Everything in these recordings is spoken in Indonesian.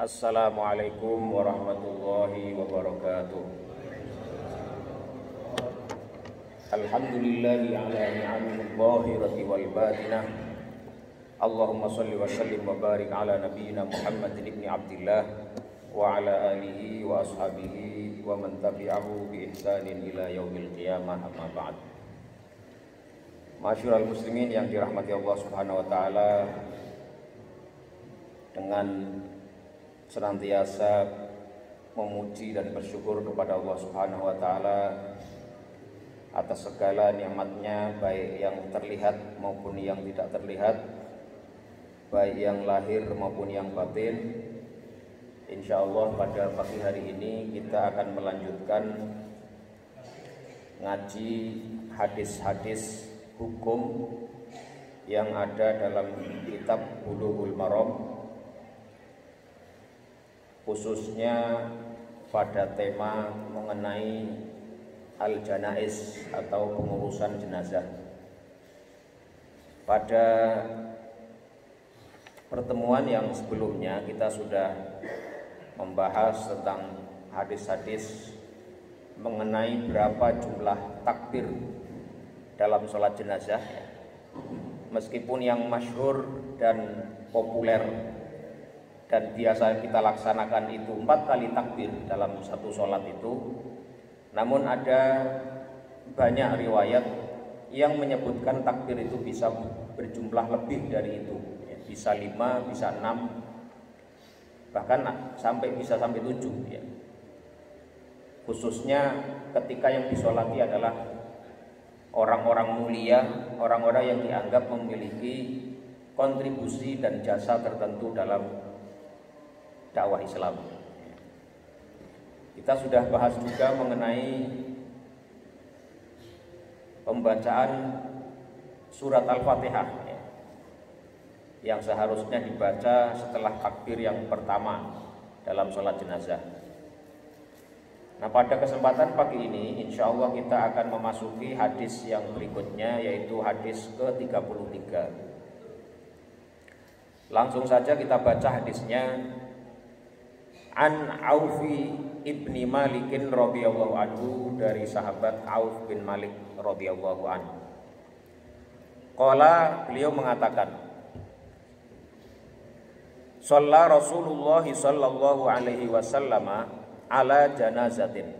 Assalamualaikum warahmatullahi wabarakatuh. Alhamdulillahi ala ni'amil zahirati wal batinah. Allahumma salli wa sallim wa barik ala nabiyyina Muhammadin ibni Abdillah wa ala alihi wa ashabihi wa man tabi'ahu bi ihsanin ila yaumil qiyamah, amma ba'd. Masyurul muslimin yang dirahmati Allah Subhanahu wa taala, dengan senantiasa memuji dan bersyukur kepada Allah Subhanahu wa taala atas segala nikmatnya, baik yang terlihat maupun yang tidak terlihat, baik yang lahir maupun yang batin. Insyaallah pada pagi hari ini kita akan melanjutkan ngaji hadis-hadis hukum yang ada dalam kitab Bulughul Maram, khususnya pada tema mengenai al-janaiz atau pengurusan jenazah. Pada pertemuan yang sebelumnya kita sudah membahas tentang hadis-hadis mengenai berapa jumlah takbir dalam sholat jenazah. Meskipun yang masyhur dan populer dan biasa kita laksanakan itu 4 kali takbir dalam satu sholat itu, namun ada banyak riwayat yang menyebutkan takbir itu bisa berjumlah lebih dari itu, bisa 5, bisa 6, bahkan bisa sampai 7 ya. Khususnya ketika yang disolati adalah orang-orang mulia, orang-orang yang dianggap memiliki kontribusi dan jasa tertentu dalam dakwah Islam. Kita sudah bahas juga mengenai pembacaan surat Al-Fatihah yang seharusnya dibaca setelah takbir yang pertama dalam sholat jenazah. Nah, pada kesempatan pagi ini insya Allah kita akan memasuki hadis yang berikutnya, yaitu hadis ke-33. Langsung saja kita baca hadisnya. An Aufi ibni Malikin radhiyallahu anhu, dari sahabat Auf bin Malik radhiyallahu anhu. Qala, beliau mengatakan, shalla Rasulullah sallallahu alaihi wasallam ala janazatin.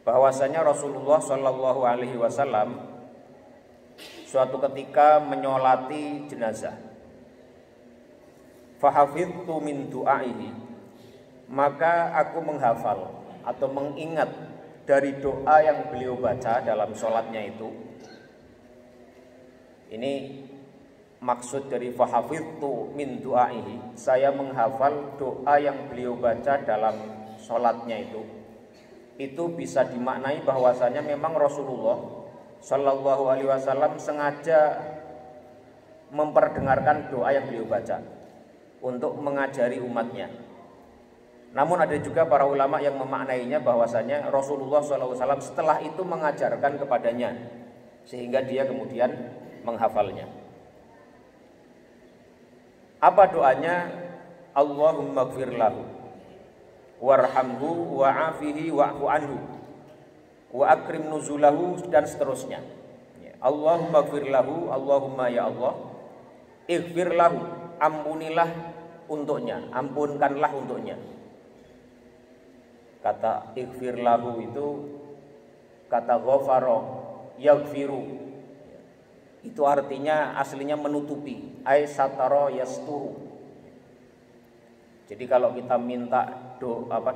Bahwasanya Rasulullah sallallahu alaihi wasallam suatu ketika menyolati jenazah. Fahafidtu min du'aihi, maka aku menghafal atau mengingat dari doa yang beliau baca dalam sholatnya itu. Ini maksud dari fahafidtu min du'aihi, saya menghafal doa yang beliau baca dalam sholatnya itu. Itu bisa dimaknai bahwasanya memang Rasulullah Shallallahu Alaihi Wasallam sengaja memperdengarkan doa yang beliau baca untuk mengajari umatnya. Namun ada juga para ulama yang memaknainya bahwasanya Rasulullah SAW setelah itu mengajarkan kepadanya sehingga dia kemudian menghafalnya. Apa doanya? Allahumma gfir lahu warhamhu wa'afihi wa'fu anhu wa akrim nuzulahu, dan seterusnya. Allahumma gfir lahu, Allahumma ya Allah, ighfir lahu, ampunilah untuknya, ampunkanlah untuknya. Kata ighfir lahu itu kata ghafara yaghfiru, itu artinya aslinya menutupi, ai satara yasturu. Jadi kalau kita minta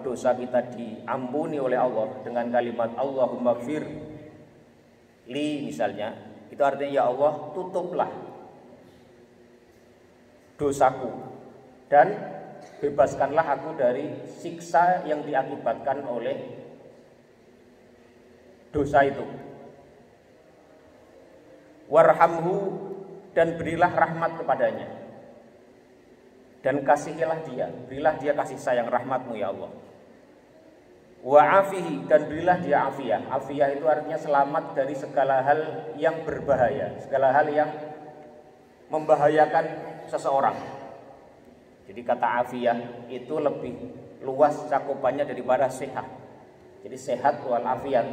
dosa kita diampuni oleh Allah dengan kalimat Allahumma gfir li misalnya, itu artinya ya Allah tutuplah dosaku dan bebaskanlah aku dari siksa yang diakibatkan oleh dosa itu. Warhamhu, dan berilah rahmat kepadanya, dan kasihilah dia, berilah dia kasih sayang rahmatmu ya Allah. Wa'afihi, dan berilah dia afiyah. Afiyah itu artinya selamat dari segala hal yang berbahaya, segala hal yang membahayakan seseorang. Jadi kata afiyah itu lebih luas cakupannya daripada sehat. Jadi sehat wal afiyah.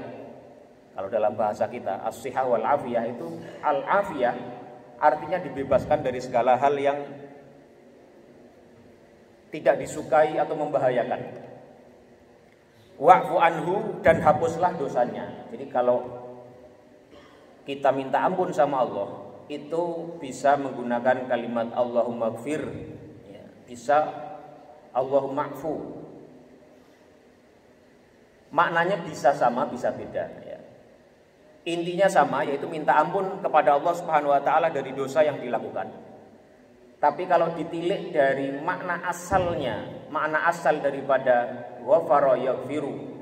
Kalau dalam bahasa kita as-sihah wal afiyah itu al-afiyah artinya dibebaskan dari segala hal yang tidak disukai atau membahayakan. Wa'fu anhu, dan hapuslah dosanya. Jadi kalau kita minta ampun sama Allah, itu bisa menggunakan kalimat Allahumma gfir, ya, bisa Allahumma afu. Maknanya bisa sama, bisa beda, ya. Intinya sama, yaitu minta ampun kepada Allah Subhanahu wa taala dari dosa yang dilakukan. Tapi kalau ditilik dari makna asalnya, makna asal daripada ghafara yaghfiru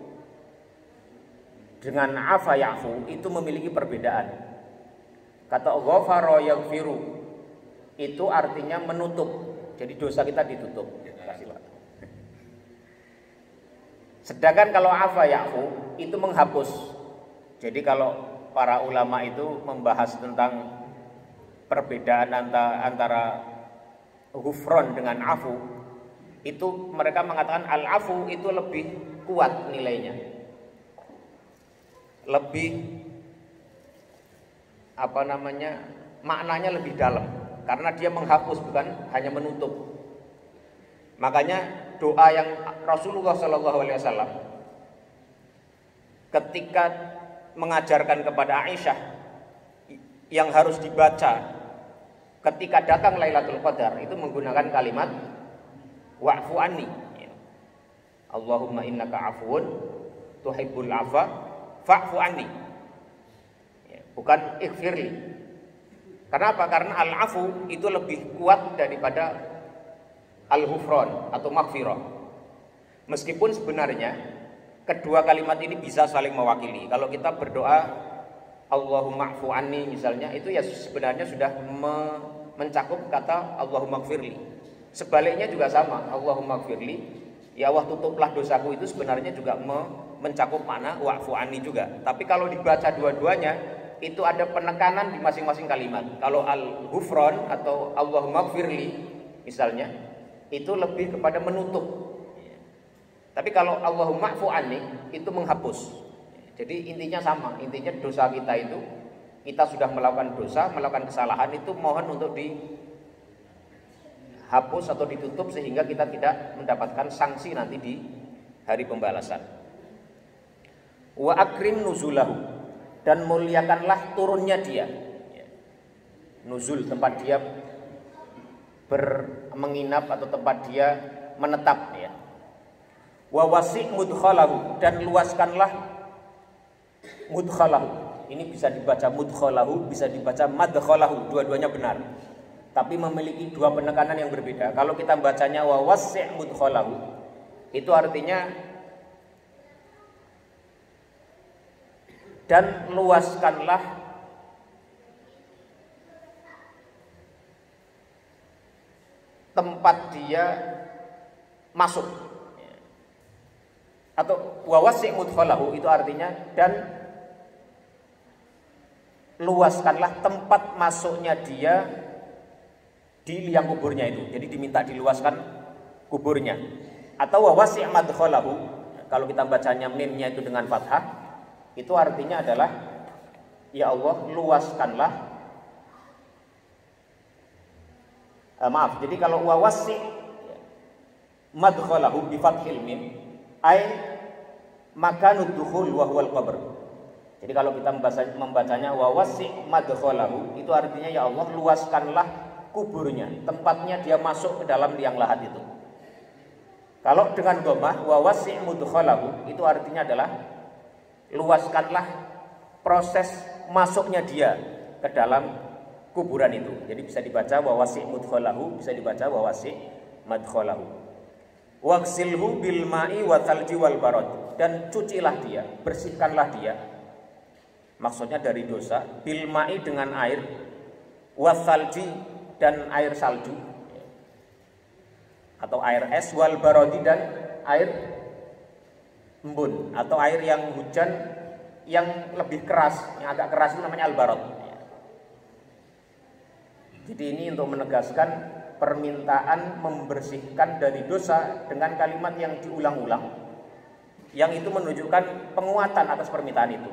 dengan afa ya'fu itu memiliki perbedaan. Kata ghafara yaghfiru itu artinya menutup. Jadi dosa kita ditutup. Kasih, Pak. Sedangkan kalau afa ya'fu itu menghapus. Jadi kalau para ulama itu membahas tentang perbedaan antara ghufron dengan afu, itu mereka mengatakan al-afu itu lebih kuat nilainya, lebih maknanya lebih dalam, karena dia menghapus bukan hanya menutup. Makanya doa yang Rasulullah SAW ketika mengajarkan kepada Aisyah yang harus dibaca ketika datang Lailatul Qadar itu menggunakan kalimat wa'fu anni. Allahumma innaka afuwun tuhibbul afwa fa'fu anni. Bukan ighfirli. Kenapa? Karena al-afu itu lebih kuat daripada al-ghufran atau maghfirah. Meskipun sebenarnya kedua kalimat ini bisa saling mewakili. Kalau kita berdoa Allahumma afu anni misalnya, itu ya sebenarnya sudah mencakup kata Allahumma gfirli. Sebaliknya juga sama, Allahumma gfirli, ya Allah tutuplah dosaku, itu sebenarnya juga mencakup makna wa'fu anni juga. Tapi kalau dibaca dua-duanya itu ada penekanan di masing-masing kalimat. Kalau al-ghufran atau Allahumma gfirli misalnya itu lebih kepada menutup. Tapi kalau Allahumma afu anni itu menghapus. Jadi intinya sama, intinya dosa kita itu, kita sudah melakukan dosa, melakukan kesalahan, itu mohon untuk dihapus atau ditutup sehingga kita tidak mendapatkan sanksi nanti di hari pembalasan. Wa akrim nuzulahu, dan muliakanlah turunnya dia. Nuzul, tempat dia menginap atau tempat dia menetap, ya. Wa wasi' mudkhalahu, dan luaskanlah mudkhalahu. Ini bisa dibaca mudkhalahu, bisa dibaca madkhalahu, dua-duanya benar. Tapi memiliki dua penekanan yang berbeda. Kalau kita bacanya wa wasi' mudkhalahu, itu artinya dan luaskanlah tempat dia masuk. Atau wa wasi' mudkhalahu itu artinya dan luaskanlah tempat masuknya dia di liang kuburnya itu. Jadi diminta diluaskan kuburnya. Atau wa wasi' madkhalahu, kalau kita bacanya mimnya itu dengan fathah, itu artinya adalah ya Allah luaskanlah jadi kalau wa wasi' madkhalahu bi fathil mim ai makanud dukhul wa huwal qabr. Jadi kalau kita membacanya wa wasi' madkhalahu, itu artinya ya Allah luaskanlah kuburnya, tempatnya dia masuk ke dalam liang lahat itu. Kalau dengan dhammah wa wasi' mudkhalahu, itu artinya adalah luaskanlah proses masuknya dia ke dalam kuburan itu. Jadi bisa dibaca wa wasi' mudkhalahu, bisa dibaca wa wasi' madkhalahu. Wagsilhu bil ma'i wa thalji wal barad, dan cucilah dia, bersihkanlah dia. Maksudnya dari dosa, bil ma'i dengan air, wasalji dan air salju atau air es, wal barodi dan air embun atau air yang hujan yang lebih keras, yang agak keras itu namanya al barod. Jadi ini untuk menegaskan permintaan membersihkan dari dosa dengan kalimat yang diulang-ulang, yang itu menunjukkan penguatan atas permintaan itu.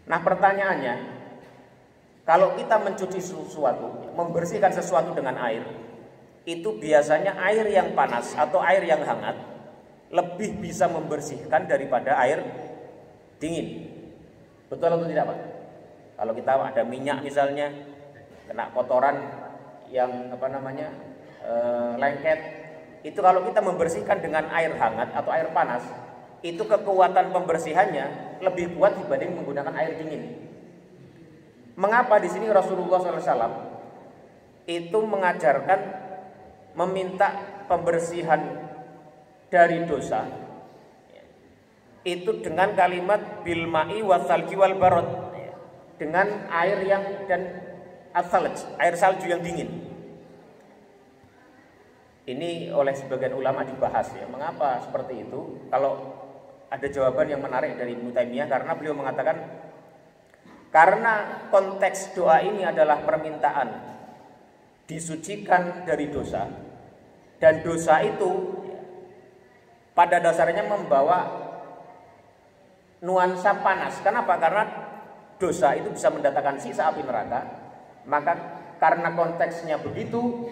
Nah, pertanyaannya, kalau kita mencuci sesuatu, membersihkan sesuatu dengan air, itu biasanya air yang panas atau air yang hangat lebih bisa membersihkan daripada air dingin. Betul atau tidak, Pak? Kalau kita ada minyak misalnya, kena kotoran yang lengket, itu kalau kita membersihkan dengan air hangat atau air panas, itu kekuatan pembersihannya lebih kuat dibanding menggunakan air dingin. Mengapa di sini Rasulullah SAW itu mengajarkan meminta pembersihan dari dosa itu dengan kalimat bil ma'i wasalji wal barad, dengan air yang dan asalj, air salju yang dingin. Ini oleh sebagian ulama dibahas ya, mengapa seperti itu? Kalau ada jawaban yang menarik dari Ibnu Taimiyah, karena beliau mengatakan karena konteks doa ini adalah permintaan disucikan dari dosa, dan dosa itu pada dasarnya membawa nuansa panas. Kenapa? Karena dosa itu bisa mendatangkan sisa api neraka. Maka karena konteksnya begitu,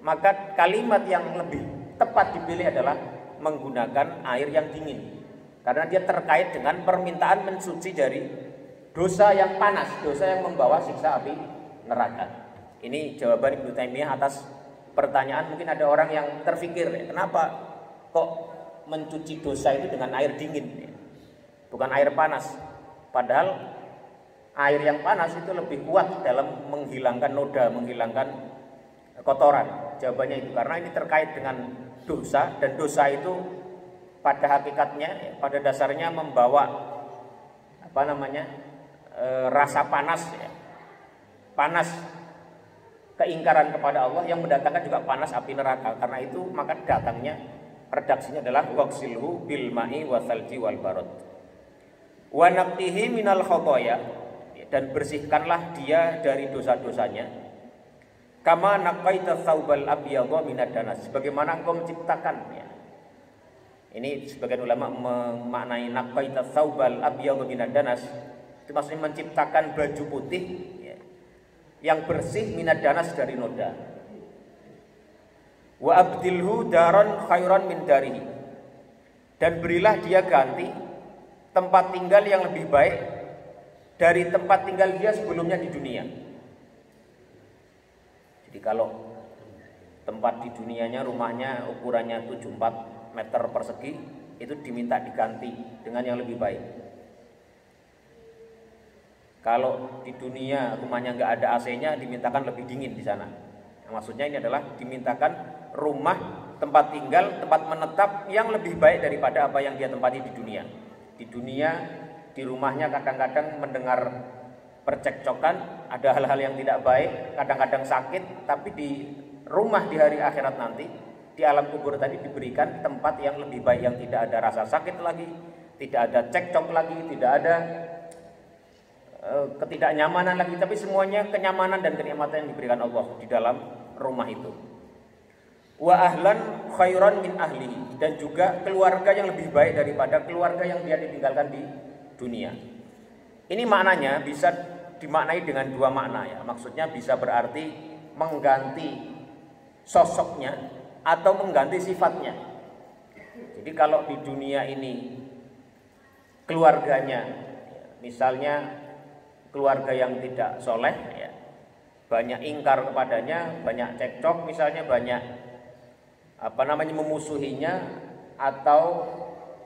maka kalimat yang lebih tepat dipilih adalah menggunakan air yang dingin, karena dia terkait dengan permintaan mensuci dari dosa yang panas, dosa yang membawa siksa api neraka. Ini jawaban Ibnu Taimiyah atas pertanyaan. Mungkin ada orang yang terfikir, kenapa kok mencuci dosa itu dengan air dingin, bukan air panas? Padahal air yang panas itu lebih kuat dalam menghilangkan noda, menghilangkan kotoran. Jawabannya itu karena ini terkait dengan dosa, dan dosa itu pada hakikatnya, pada dasarnya membawa rasa panas ya. Panas keingkaran kepada Allah yang mendatangkan juga panas api neraka. Karena itu maka datangnya redaksinya adalah waqsilhu bil ma'i wasalji wal barad wa naqtihi minal khotoya, dan bersihkanlah dia dari dosa-dosanya, kama naqaita tsaubal abyadha minad danas, sebagaimana engkau menciptakan ya. Ini sebagian ulama memaknai naqaita tsaubal abyadha minad danas, itu maksudnya menciptakan baju putih ya, yang bersih minad danas dari noda. Wa abdilhu daron khairan min darihi, dan berilah dia ganti tempat tinggal yang lebih baik dari tempat tinggal dia sebelumnya di dunia. Jadi kalau tempat di dunianya rumahnya ukurannya 74 meter persegi, itu diminta diganti dengan yang lebih baik. Kalau di dunia rumahnya nggak ada AC-nya, dimintakan lebih dingin di sana. Maksudnya ini adalah dimintakan rumah, tempat tinggal, tempat menetap yang lebih baik daripada apa yang dia tempati di dunia. Di dunia, di rumahnya kadang-kadang mendengar percekcokan, ada hal-hal yang tidak baik, kadang-kadang sakit. Tapi di rumah di hari akhirat nanti, di alam kubur tadi diberikan tempat yang lebih baik, yang tidak ada rasa sakit lagi, tidak ada cekcok lagi, tidak ada ketidaknyamanan lagi, tapi semuanya kenyamanan dan kenikmatan yang diberikan Allah di dalam rumah itu. Wa ahlan khairan min ahlihi, dan juga keluarga yang lebih baik daripada keluarga yang dia ditinggalkan di dunia. Ini maknanya bisa dimaknai dengan dua makna ya. Maksudnya bisa berarti mengganti sosoknya atau mengganti sifatnya. Jadi kalau di dunia ini keluarganya, misalnya keluarga yang tidak soleh ya, banyak ingkar kepadanya, banyak cekcok misalnya, banyak memusuhinya, atau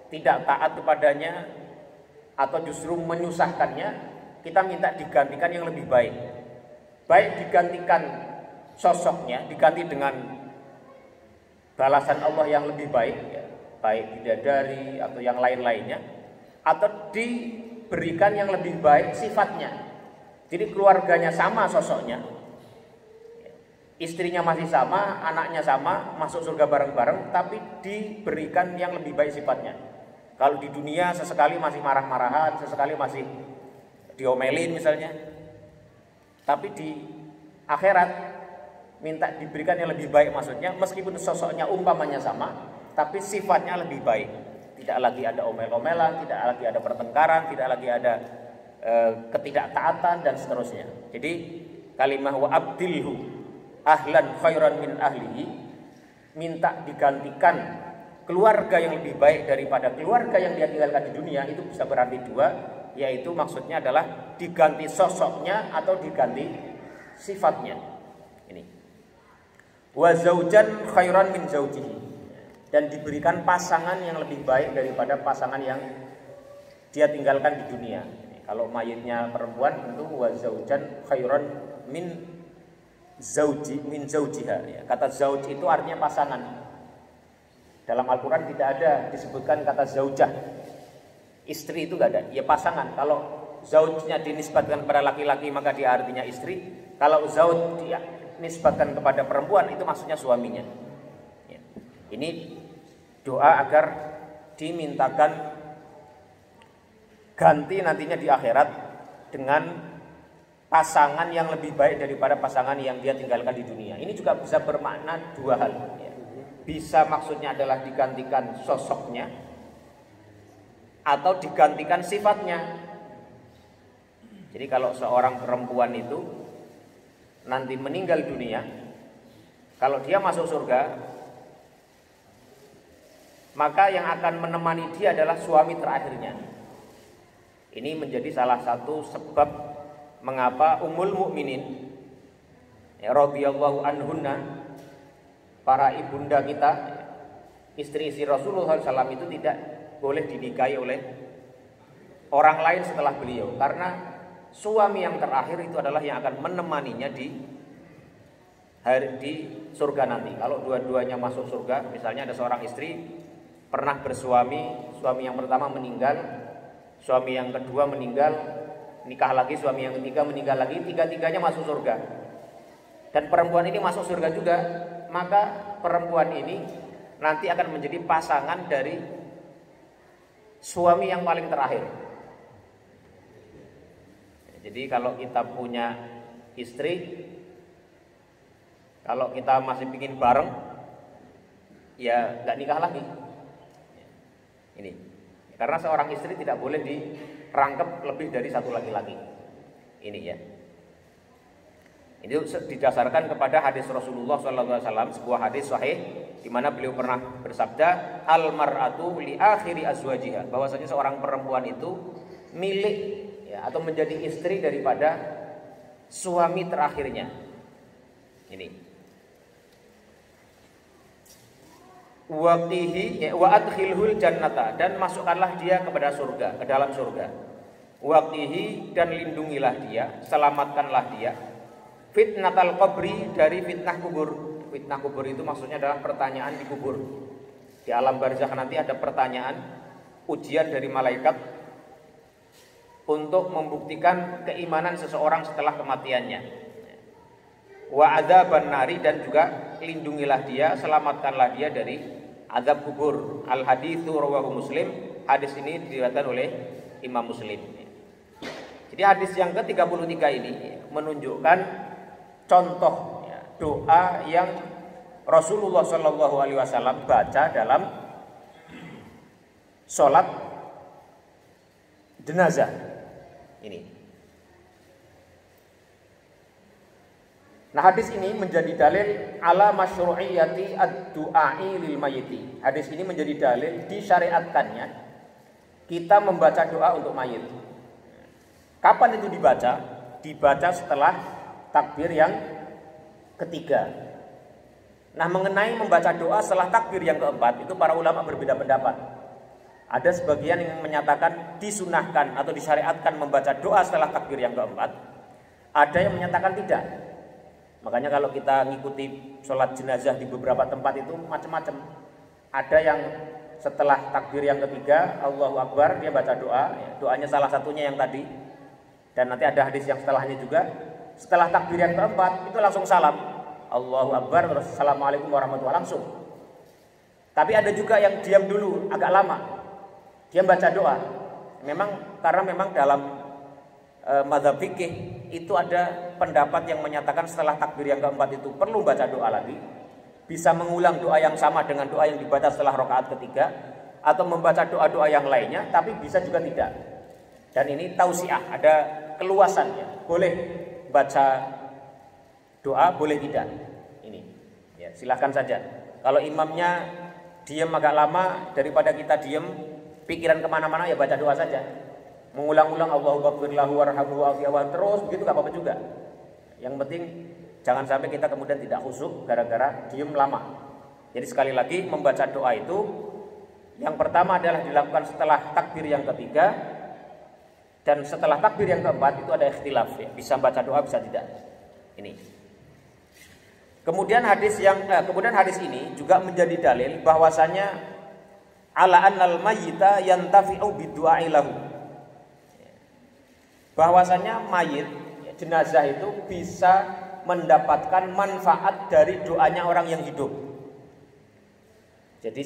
tidak taat kepadanya, atau justru menyusahkannya, kita minta digantikan yang lebih baik. Baik digantikan sosoknya, diganti dengan balasan Allah yang lebih baik ya, baik bidadari atau yang lain-lainnya, atau diberikan yang lebih baik sifatnya. Jadi keluarganya sama sosoknya, istrinya masih sama, anaknya sama, masuk surga bareng-bareng, tapi diberikan yang lebih baik sifatnya. Kalau di dunia sesekali masih marah-marahan, sesekali masih diomelin misalnya, tapi di akhirat minta diberikan yang lebih baik, maksudnya meskipun sosoknya umpamanya sama, tapi sifatnya lebih baik. Tidak lagi ada omel-omelan, tidak lagi ada pertengkaran, tidak lagi ada ketidaktaatan dan seterusnya. Jadi kalimah wa abdilhu ahlan khairan min ahlihi, minta digantikan keluarga yang lebih baik daripada keluarga yang dia tinggalkan di dunia, itu bisa berarti dua, yaitu maksudnya adalah diganti sosoknya atau diganti sifatnya. Ini wa zaujan khairan min zaujihi, dan diberikan pasangan yang lebih baik daripada pasangan yang dia tinggalkan di dunia. Kalau mayitnya perempuan tentu wa zaujan khairan min zaujiha. Ya, kata zauj itu artinya pasangan. Dalam Al-Quran tidak ada disebutkan kata zaujah. Istri itu gak ada, ya pasangan. Kalau zaujnya dinisbatkan kepada laki-laki maka dia artinya istri. Kalau zauj dia nisbatkan kepada perempuan itu maksudnya suaminya. Ya. Ini doa agar dimintakan ganti nantinya di akhirat dengan pasangan yang lebih baik daripada pasangan yang dia tinggalkan di dunia. Ini juga bisa bermakna dua hal. Ya. Bisa maksudnya adalah digantikan sosoknya atau digantikan sifatnya. Jadi kalau seorang perempuan itu nanti meninggal dunia, kalau dia masuk surga, maka yang akan menemani dia adalah suami terakhirnya. Ini menjadi salah satu sebab mengapa Ummul Mukminin radhiyallahu anhunna, para ibunda kita, istri-istri Rasulullah SAW itu tidak boleh dinikahi oleh orang lain setelah beliau, karena suami yang terakhir itu adalah yang akan menemaninya di surga nanti. Kalau dua-duanya masuk surga, misalnya ada seorang istri pernah bersuami, suami yang pertama meninggal, suami yang kedua meninggal, nikah lagi, suami yang ketiga meninggal lagi, tiga-tiganya masuk surga. Dan perempuan ini masuk surga juga, maka perempuan ini nanti akan menjadi pasangan dari suami yang paling terakhir. Jadi kalau kita punya istri, kalau kita masih bikin bareng, ya nggak nikah lagi. Ini karena seorang istri tidak boleh dirangkep lebih dari satu laki-laki. Ini ya. Ini didasarkan kepada hadis Rasulullah SAW, sebuah hadis sahih di mana beliau pernah bersabda, al mar'atu li akhiri azwajiha, bahwasanya seorang perempuan itu milik ya, atau menjadi istri daripada suami terakhirnya. Ini. Waqtihi wa adkhilhul jannata, dan masukkanlah dia kepada surga, ke dalam surga. Waqtihi, dan lindungilah dia, selamatkanlah dia. Fitnatal qabri, dari fitnah kubur. Fitnah kubur itu maksudnya adalah pertanyaan di kubur. Di alam barzakh nanti ada pertanyaan, ujian dari malaikat untuk membuktikan keimanan seseorang setelah kematiannya. Wa adzaban nari, dan juga lindungilah dia, selamatkanlah dia dari azab kubur. Al haditsu rawahu Muslim, hadis ini diriwayatkan oleh Imam Muslim. Jadi hadis yang ke-33 ini menunjukkan contoh ya, doa yang Rasulullah SAW baca dalam sholat jenazah ini. Nah, hadis ini menjadi dalil ala masyru'iyyati ad-du'a'i lil mayyiti. Hadis ini menjadi dalil disyariatkannya kita membaca doa untuk mayit. Kapan itu dibaca? Dibaca setelah takbir yang ketiga. Nah, mengenai membaca doa setelah takbir yang keempat, itu para ulama berbeda pendapat. Ada sebagian yang menyatakan disunahkan atau disyariatkan membaca doa setelah takbir yang keempat. Ada yang menyatakan tidak. Makanya kalau kita ngikuti sholat jenazah di beberapa tempat itu macam-macam. Ada yang setelah takbir yang ketiga, Allahu Akbar, dia baca doa. Doanya salah satunya yang tadi. Dan nanti ada hadis yang setelahnya juga. Setelah takbir yang keempat, itu langsung salam. Allahu Akbar, terus Assalamualaikum warahmatullahi wabarakatuh, langsung. Tapi ada juga yang diam dulu, agak lama. Dia baca doa. Karena memang dalam mazhab fikih itu ada pendapat yang menyatakan setelah takbir yang keempat itu perlu baca doa lagi, bisa mengulang doa yang sama dengan doa yang dibaca setelah rakaat ketiga, atau membaca doa-doa yang lainnya, tapi bisa juga tidak. Dan ini tausiah, ada keluasan ya, boleh baca doa, boleh tidak. Ini ya, silahkan saja. Kalau imamnya diam agak lama, daripada kita diam pikiran kemana-mana, ya baca doa saja. Mengulang-ulang Allahumma ghfir lahu warhamhu wa'afihi terus begitu gak apa-apa juga. Yang penting jangan sampai kita kemudian tidak khusyuk gara-gara diem lama. Jadi sekali lagi membaca doa itu yang pertama adalah dilakukan setelah takbir yang ketiga, dan setelah takbir yang keempat itu ada ikhtilaf ya, bisa baca doa bisa tidak. Ini. Kemudian hadis ini juga menjadi dalil bahwasanya ala annal mayyita yantafi'u bidu'ai lahu. Bahwasanya mayit, jenazah itu bisa mendapatkan manfaat dari doanya orang yang hidup. Jadi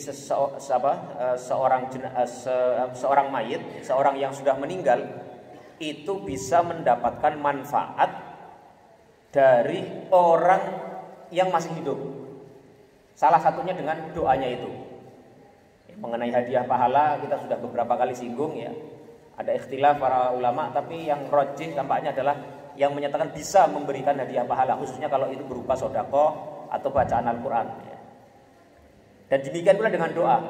seorang mayit, seorang yang sudah meninggal itu bisa mendapatkan manfaat dari orang yang masih hidup. Salah satunya dengan doanya itu. Mengenai hadiah pahala kita sudah beberapa kali singgung ya. Ada ikhtilaf para ulama, tapi yang rajih tampaknya adalah yang menyatakan bisa memberikan hadiah pahala, khususnya kalau itu berupa sedekah atau bacaan Al-Quran. Dan demikian pula dengan doa.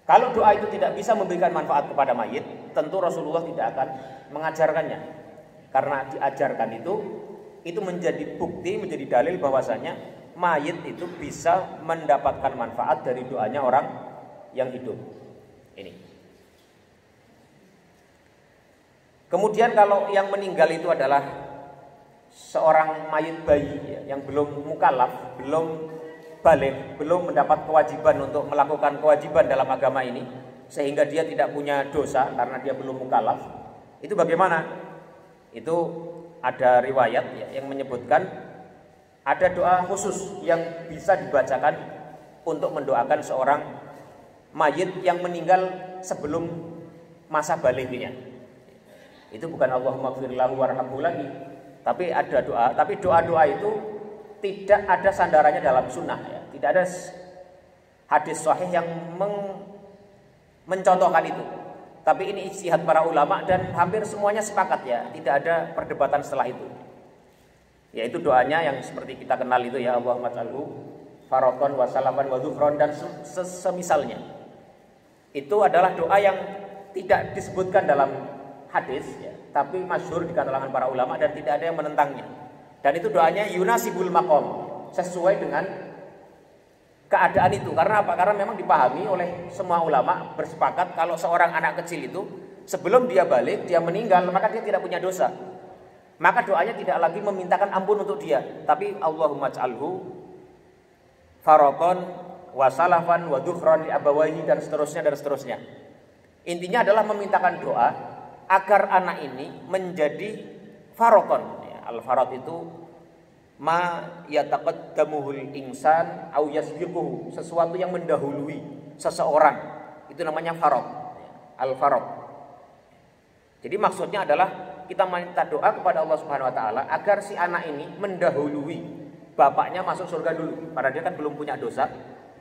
Kalau doa itu tidak bisa memberikan manfaat kepada mayit, tentu Rasulullah tidak akan mengajarkannya. Karena diajarkan itu menjadi bukti, menjadi dalil bahwasanya mayit itu bisa mendapatkan manfaat dari doanya orang yang hidup. Ini. Kemudian kalau yang meninggal itu adalah seorang mayit bayi ya, yang belum mukallaf, belum baligh, belum mendapat kewajiban untuk melakukan kewajiban dalam agama ini, sehingga dia tidak punya dosa karena dia belum mukallaf. Itu bagaimana? Itu ada riwayat ya, yang menyebutkan ada doa khusus yang bisa dibacakan untuk mendoakan seorang mayit yang meninggal sebelum masa balighnya. Itu bukan Allahumma ghfir lahu warhamhu lagi, tapi ada doa. Tapi doa-doa itu tidak ada sandarannya dalam sunnah ya. Tidak ada hadis sahih yang mencontohkan itu. Tapi ini ijtihad para ulama dan hampir semuanya sepakat ya, tidak ada perdebatan setelah itu. Yaitu doanya yang seperti kita kenal itu ya, Allahumma ij'alhu faratan wa salaman wa dzufran dan semisalnya. Itu adalah doa yang tidak disebutkan dalam hadis ya, tapi masyhur di kalangan para ulama dan tidak ada yang menentangnya. Dan itu doanya yunasibul maqam, sesuai dengan keadaan itu. Karena apa? Karena memang dipahami oleh semua ulama bersepakat kalau seorang anak kecil itu sebelum dia balik, dia meninggal, maka dia tidak punya dosa. Maka doanya tidak lagi memintakan ampun untuk dia, tapi Allahumma ij'alhu faratan wa salafan wa dzufran li abawayhi dan seterusnya. Intinya adalah memintakan doa agar anak ini menjadi faratan. Al-farat itu ma yataqaddamuhul insan au yasbiquhu, sesuatu yang mendahului seseorang. Itu namanya farat. Al-farat. Jadi maksudnya adalah kita minta doa kepada Allah Subhanahu wa taala agar si anak ini mendahului bapaknya masuk surga dulu. Karena dia kan belum punya dosa,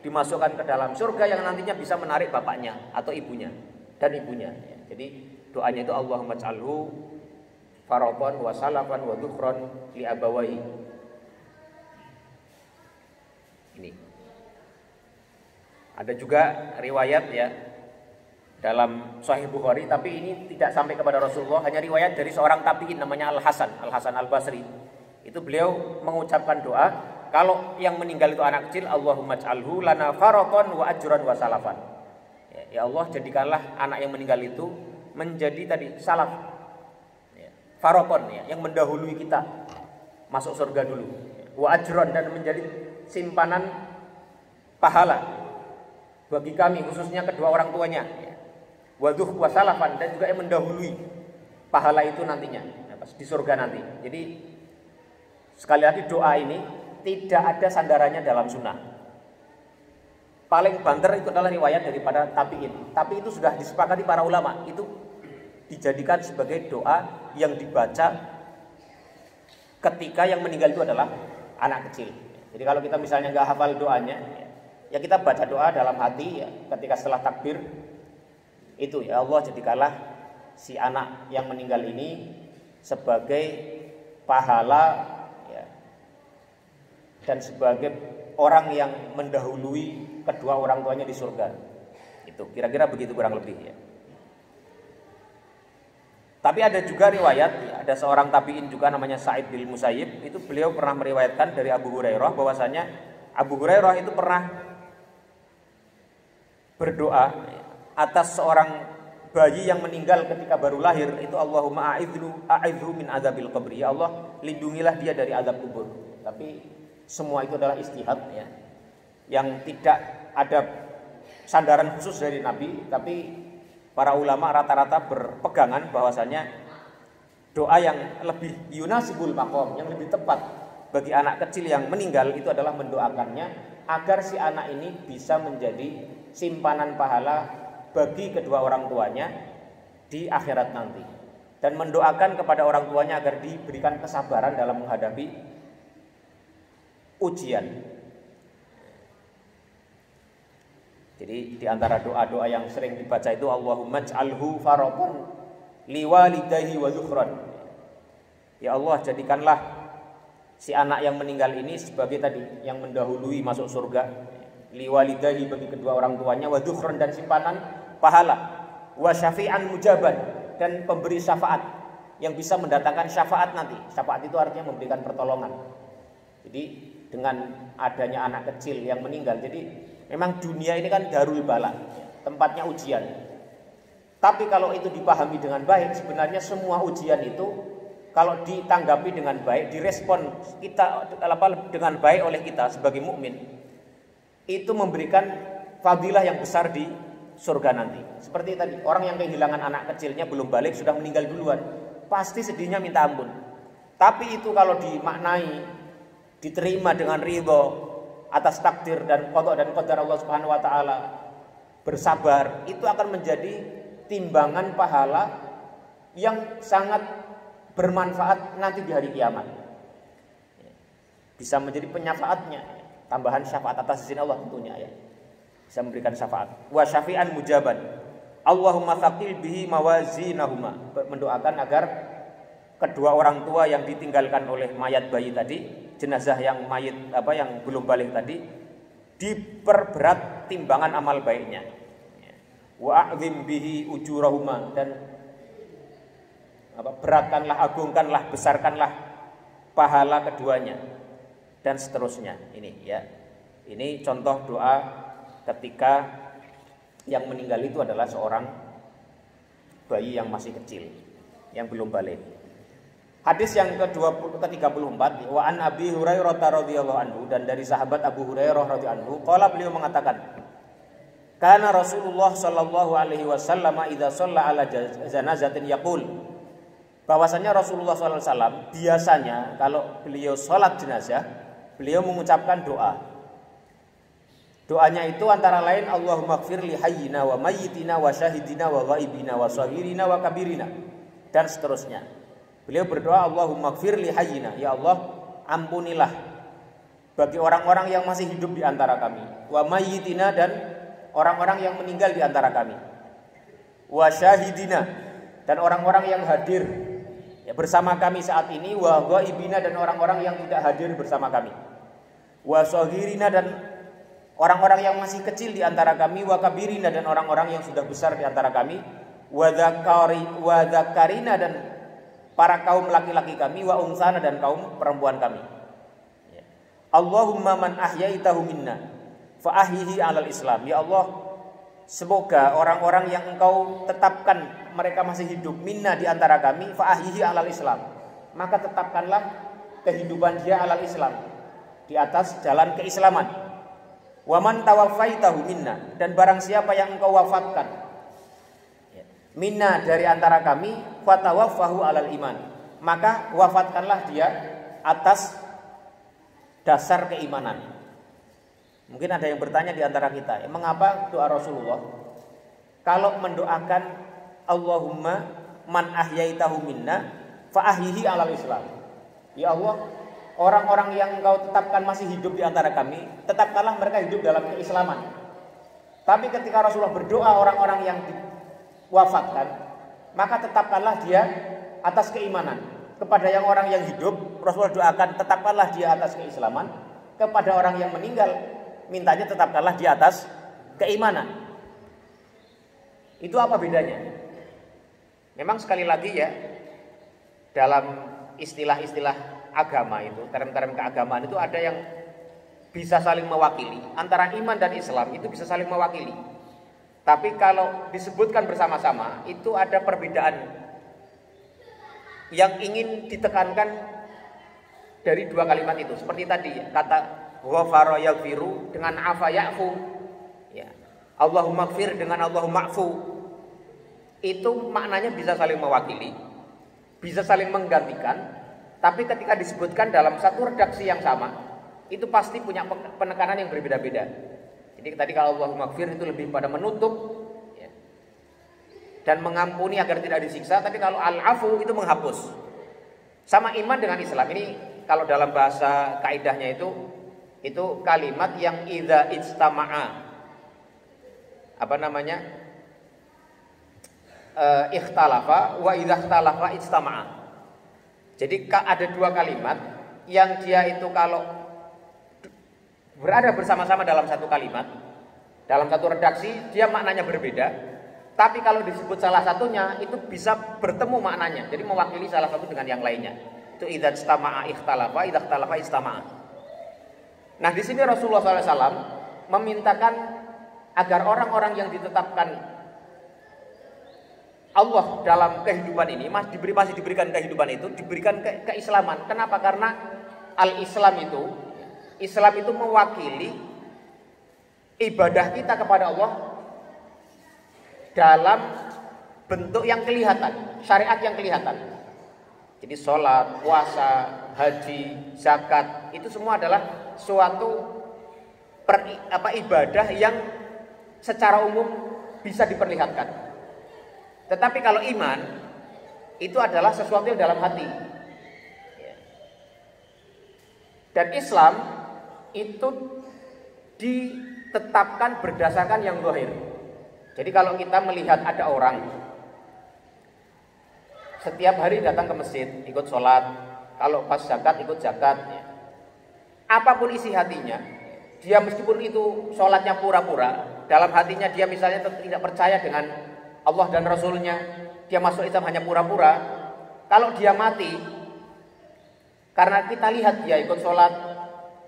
dimasukkan ke dalam surga yang nantinya bisa menarik bapaknya atau ibunya dan ibunya. Jadi doanya itu Allahumma ij'alhu faratan wa salafan wa dzufran li abawayhi. Ini. Ada juga riwayat ya dalam Sahih Bukhari, tapi ini tidak sampai kepada Rasulullah, hanya riwayat dari seorang tabi'in namanya Al-Hasan Al-Basri. Itu beliau mengucapkan doa, kalau yang meninggal itu anak kecil, Allahumma ij'alhu lana faratan wa ajran wa salafan. Ya Allah, jadikanlah anak yang meninggal itu menjadi tadi salaf, ya, faratan ya, yang mendahului kita masuk surga dulu, wa ajron, dan menjadi simpanan pahala bagi kami khususnya kedua orang tuanya, ya. Wa salafan, dan juga yang mendahului pahala itu nantinya di surga nanti. Jadi sekali lagi doa ini tidak ada sandarannya dalam sunnah. Paling banter itu adalah riwayat daripada tabi'in. Tapi itu sudah disepakati para ulama. Itu dijadikan sebagai doa yang dibaca ketika yang meninggal itu adalah anak kecil. Jadi kalau kita misalnya nggak hafal doanya, ya kita baca doa dalam hati ya, ketika setelah takbir itu, ya Allah jadikanlah si anak yang meninggal ini sebagai pahala ya, dan sebagai orang yang mendahului kedua orang tuanya di surga. Itu kira-kira begitu kurang lebih ya. Tapi ada juga riwayat, ya, ada seorang tabi'in juga namanya Sa'id bin Musayyib, itu beliau pernah meriwayatkan dari Abu Hurairah bahwasanya Abu Hurairah itu pernah berdoa atas seorang bayi yang meninggal ketika baru lahir, itu Allahumma a'idhu min azabil qabri, ya Allah lindungilah dia dari azab kubur. Tapi semua itu adalah ijtihad ya, yang tidak ada sandaran khusus dari Nabi, tapi para ulama rata-rata berpegangan bahwasanya doa yang lebih yunasibul maqam, yang lebih tepat bagi anak kecil yang meninggal itu adalah mendoakannya agar si anak ini bisa menjadi simpanan pahala bagi kedua orang tuanya di akhirat nanti, dan mendoakan kepada orang tuanya agar diberikan kesabaran dalam menghadapi ujian. Jadi di antara doa-doa yang sering dibaca itu Allahumma ij'alhu faratan liwalidayhi wa dzukran. Ya Allah jadikanlah si anak yang meninggal ini sebagai tadi yang mendahului masuk surga, liwalidayhi bagi kedua orang tuanya, wa dzukran dan simpanan pahala, wa syafi'an mujaban dan pemberi syafaat yang bisa mendatangkan syafaat nanti. Syafaat itu artinya memberikan pertolongan. Jadi dengan adanya anak kecil yang meninggal, jadi memang dunia ini kan darul bala, tempatnya ujian. Tapi kalau itu dipahami dengan baik, sebenarnya semua ujian itu kalau ditanggapi dengan baik, direspon kita dengan baik oleh kita sebagai mukmin, itu memberikan fadilah yang besar di surga nanti. Seperti tadi, orang yang kehilangan anak kecilnya belum balik, sudah meninggal duluan, pasti sedihnya minta ampun. Tapi itu kalau dimaknai, diterima dengan ridho atas takdir dan qada dan qadar Allah Subhanahu wa taala, bersabar, itu akan menjadi timbangan pahala yang sangat bermanfaat nanti di hari kiamat. Bisa menjadi penyafaatnya, tambahan syafaat atas izin Allah tentunya ya. Bisa memberikan syafaat. Wa syafi'an mujaban. Allahumma tsaqil bihi mawazinahuma. Mendoakan agar kedua orang tua yang ditinggalkan oleh mayat bayi tadi, jenazah yang mayit yang belum balik tadi, diperberat timbangan amal baiknya. Wa a'zim bihi ujurahuma, dan beratkanlah, agungkanlah, besarkanlah pahala keduanya, dan seterusnya. Ini ya. Ini contoh doa ketika yang meninggal itu adalah seorang bayi yang masih kecil, yang belum balik. Hadis yang ke-34, wa an Abi Hurairah radhiyallahu anhu, dan dari sahabat Abu Hurairah radhiyallahu anhu, qala, beliau mengatakan, kana Rasulullah sallallahu alaihi wasallam idza shalla ala janazatin yaqul, bahwasanya Rasulullah sallallahu alaihi wasallam biasanya kalau beliau salat jenazah, beliau mengucapkan doa. Doanya itu antara lain Allahumma ighfir li hayyina wa mayyitina wa syahidina wa ghaibina wa shaghirina wa kabirina, dan seterusnya. Beliau berdoa Allahumma ighfir li hayyina, ya Allah ampunilah bagi orang-orang yang masih hidup di antara kami, wa mayyitina, dan orang-orang yang meninggal di antara kami, wa syahidina, dan orang-orang yang hadir ya, bersama kami saat ini, wa ghaibina, dan orang-orang yang tidak hadir bersama kami, wa shaghirina, dan orang-orang yang masih kecil di antara kami, wa kabirina, dan orang-orang yang sudah besar di antara kami, wa dzakarina, dan para kaum laki-laki kami, wa unsana, dan kaum perempuan kami. Allahumma man ahyaitahu minna fa ahyihi 'alal Islam. Ya Allah, semoga orang-orang yang Engkau tetapkan mereka masih hidup minna di antara kami, fa ahyihi 'alal Islam, maka tetapkanlah kehidupan dia 'alal Islam, di atas jalan keislaman. Wa man tawaffaitahu minna, dan barang siapa yang Engkau wafatkan minna dari antara kami, fatawaffahu 'alal iman, maka wafatkanlah dia atas dasar keimanan. Mungkin ada yang bertanya di antara kita, mengapa doa Rasulullah kalau mendoakan Allahumma man ahyaitahu minna fa ahyihi 'alal Islam. Ya Allah, orang-orang yang Engkau tetapkan masih hidup di antara kami, tetapkanlah mereka hidup dalam keislaman. Tapi ketika Rasulullah berdoa orang-orang yang diwafatkan, maka tetapkanlah dia atas keimanan. Kepada yang orang yang hidup, Rasulullah doakan tetapkanlah dia atas keislaman. Kepada orang yang meninggal, mintanya tetapkanlah dia atas keimanan. Itu apa bedanya? Memang sekali lagi ya, dalam istilah-istilah agama itu, term-term keagamaan itu ada yang bisa saling mewakili. Antara iman dan Islam itu bisa saling mewakili. Tapi kalau disebutkan bersama-sama, itu ada perbedaan yang ingin ditekankan dari dua kalimat itu. Seperti tadi kata ghafara yaghfiru dengan afa ya'fu. Ya. Allahumma gfir dengan Allahumma afu. Itu maknanya bisa saling mewakili, bisa saling menggantikan. Tapi ketika disebutkan dalam satu redaksi yang sama, itu pasti punya penekanan yang berbeda-beda. Jadi tadi kalau Allahumma gfir itu lebih pada menutup ya, dan mengampuni agar tidak disiksa. Tapi kalau al-afu itu menghapus. Sama iman dengan Islam ini, kalau dalam bahasa kaidahnya itu kalimat yang idza ijtama'a, apa namanya, ikhtalafa wa idza ikhtalafa ijtama'a. Jadi ada dua kalimat yang dia itu kalau berada bersama-sama dalam satu kalimat, dalam satu redaksi, dia maknanya berbeda. Tapi kalau disebut salah satunya, itu bisa bertemu maknanya. Jadi mewakili salah satu dengan yang lainnya. Itu idza ijtama'a ikhtalafa, idza ikhtalafa ijtama'a. Nah, di sini Rasulullah SAW memintakan agar orang-orang yang ditetapkan Allah dalam kehidupan ini masih diberikan kehidupan itu, diberikan keislaman. Kenapa? Karena Islam itu mewakili ibadah kita kepada Allah dalam bentuk yang kelihatan, syariat yang kelihatan. Jadi sholat, puasa, haji, zakat, itu semua adalah suatu ibadah yang secara umum bisa diperlihatkan. Tetapi kalau iman itu adalah sesuatu yang dalam hati. Dan Islam itu ditetapkan berdasarkan yang zahir. Jadi kalau kita melihat ada orang setiap hari datang ke masjid, ikut sholat, kalau pas zakat ikut zakat, apapun isi hatinya, dia meskipun itu sholatnya pura-pura, dalam hatinya dia misalnya tidak percaya dengan Allah dan Rasulnya, dia masuk Islam hanya pura-pura. Kalau dia mati, karena kita lihat dia ikut sholat,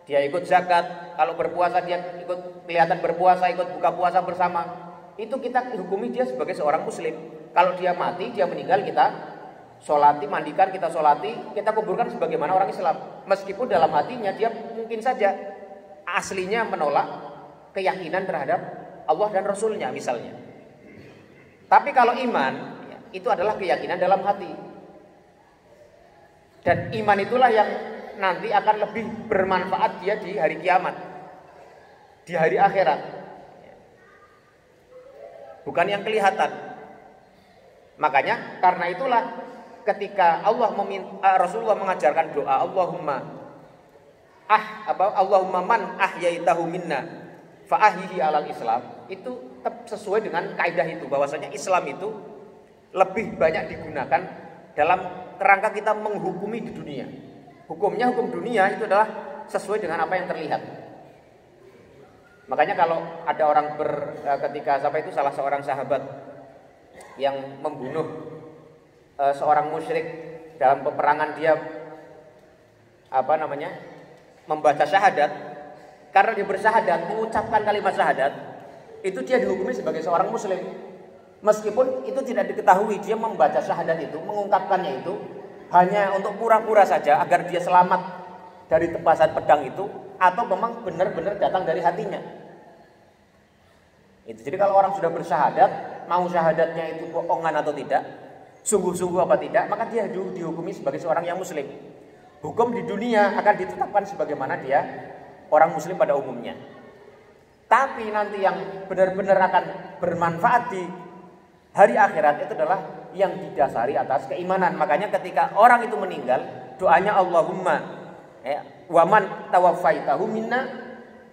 dia ikut zakat, kalau berpuasa dia ikut kelihatan berpuasa, ikut buka puasa bersama, itu kita hukumi dia sebagai seorang muslim. Kalau dia mati, dia meninggal, kita sholati, mandikan, kita sholati, kita kuburkan sebagaimana orang Islam. Meskipun dalam hatinya dia mungkin saja aslinya menolak keyakinan terhadap Allah dan Rasulnya misalnya. Tapi kalau iman, itu adalah keyakinan dalam hati. Dan iman itulah yang nanti akan lebih bermanfaat dia di hari kiamat, di hari akhirat. Bukan yang kelihatan. Makanya karena itulah ketika Rasulullah mengajarkan doa Allahumma man ahyaitahu minna fa ahyihi 'alal Islam, itu tetap sesuai dengan kaidah itu, bahwasanya Islam itu lebih banyak digunakan dalam kerangka kita menghukumi di dunia. Hukum dunia itu adalah sesuai dengan apa yang terlihat. Makanya kalau ada orang ketika salah seorang sahabat yang membunuh seorang musyrik dalam peperangan, dia membaca syahadat, karena dia bersyahadat, mengucapkan kalimat syahadat, itu dia dihukumi sebagai seorang muslim. Meskipun itu tidak diketahui dia membaca syahadat itu, mengungkapkannya itu hanya untuk pura-pura saja agar dia selamat dari tebasan pedang itu, atau memang benar-benar datang dari hatinya. Itu. Jadi kalau orang sudah bersyahadat, mau syahadatnya itu bohongan atau tidak, sungguh-sungguh apa tidak, maka dia dihukumi sebagai seorang yang muslim. Hukum di dunia akan ditetapkan sebagaimana dia orang muslim pada umumnya. Tapi nanti yang benar-benar akan bermanfaat di hari akhirat itu adalah yang didasari atas keimanan. Makanya ketika orang itu meninggal, doanya Allahumma waman tawaffaitahu minna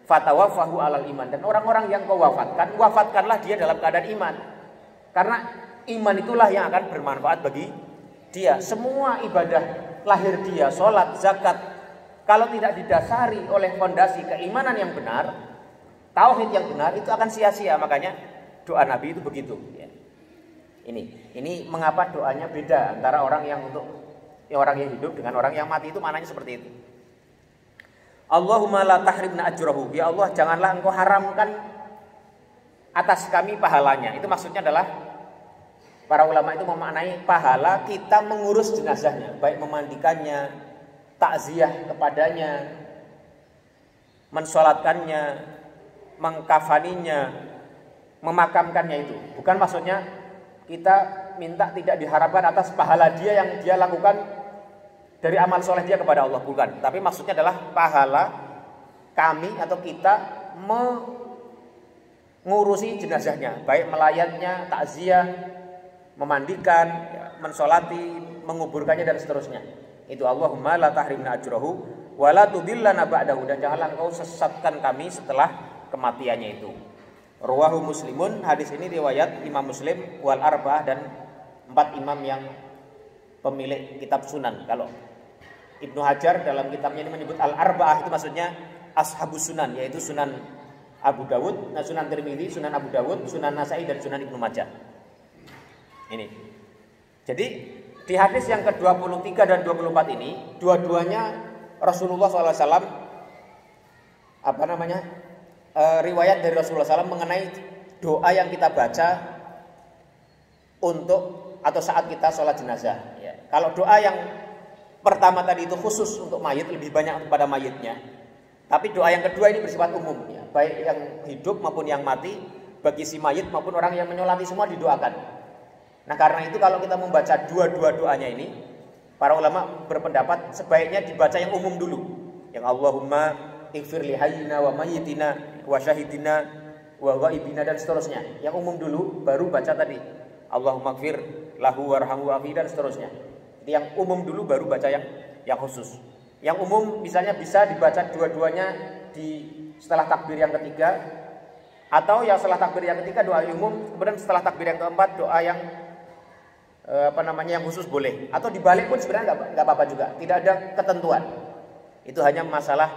fatawaffahu alal iman. Dan orang-orang yang kau wafatkan, wafatkanlah dia dalam keadaan iman. Karena iman itulah yang akan bermanfaat bagi dia. Semua ibadah lahir dia, sholat, zakat, kalau tidak didasari oleh fondasi keimanan yang benar, tauhid yang benar, itu akan sia-sia. Makanya doa Nabi itu begitu. Ini mengapa doanya beda antara orang yang hidup dengan orang yang mati, itu maknanya seperti itu. Allahumma la tahrimna ajrahu. Ya Allah, janganlah engkau haramkan atas kami pahalanya. Itu maksudnya adalah para ulama itu memaknai pahala kita mengurus jenazahnya, baik memandikannya, takziah kepadanya, mensolatkannya, mengkafaninya, memakamkannya itu. Bukan maksudnya kita minta tidak diharapkan atas pahala dia yang dia lakukan dari amal soleh dia kepada Allah, bukan. Tapi maksudnya adalah pahala kami atau kita mengurusi jenazahnya, baik melayatnya, takziah, memandikan, mensolati, menguburkannya dan seterusnya. Itu Allahumma la tahrimna ajrahu wa la tudillana ba'dahu, dan janganlah engkau sesatkan kami setelah kematiannya itu. Rawahu Muslimun, hadis ini riwayat Imam Muslim wal arba'ah, dan 4 imam yang pemilik kitab sunan. Kalau Ibnu Hajar dalam kitabnya ini menyebut al-arba'ah, itu maksudnya ashabus sunan, yaitu Sunan Abu Dawud, Sunan Tirmidzi, Sunan Abu Dawud, Sunan Nasa'i, dan Sunan Ibnu Majah. Ini. Jadi di hadis yang ke-23 dan 24 ini, dua-duanya Rasulullah SAW riwayat dari Rasulullah SAW mengenai doa yang kita baca untuk atau saat kita sholat jenazah. Kalau doa yang pertama tadi itu khusus untuk mayit, lebih banyak kepada mayitnya. Tapi doa yang kedua ini bersifat umum, baik yang hidup maupun yang mati, bagi si mayit maupun orang yang menyolati semua didoakan. Nah karena itu kalau kita membaca dua-dua doanya ini, para ulama berpendapat sebaiknya dibaca yang umum dulu, yang Allahumma ighfir li hayyina wa mayyitina wa syahidina wa ghaibina dan seterusnya. Yang umum dulu, baru baca tadi Allahumma ighfir lahu warhamhu wa'afi dan seterusnya. Jadi yang umum dulu baru baca yang khusus. Yang umum misalnya bisa dibaca dua-duanya setelah takbir yang ketiga, atau yang setelah takbir yang ketiga doa umum, kemudian setelah takbir yang keempat doa yang yang khusus boleh, atau dibalik pun sebenarnya nggak apa-apa juga, tidak ada ketentuan. Itu hanya masalah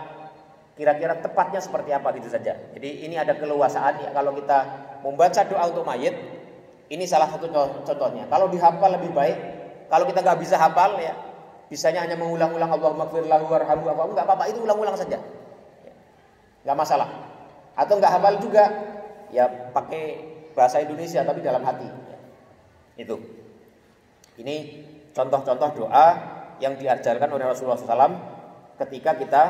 kira-kira tepatnya seperti apa gitu saja. Jadi ini ada keleluasaan ya, kalau kita membaca doa untuk mayit, ini salah satu contohnya. Kalau dihafal lebih baik. Kalau kita nggak bisa hafal ya, bisanya hanya mengulang-ulang Allahumma ighfir lahu warhamhu wa'afu, nggak apa-apa, itu ulang-ulang saja, nggak masalah. Atau nggak hafal juga, ya pakai bahasa Indonesia tapi dalam hati. Itu. Ini contoh-contoh doa yang diajarkan oleh Rasulullah SAW ketika kita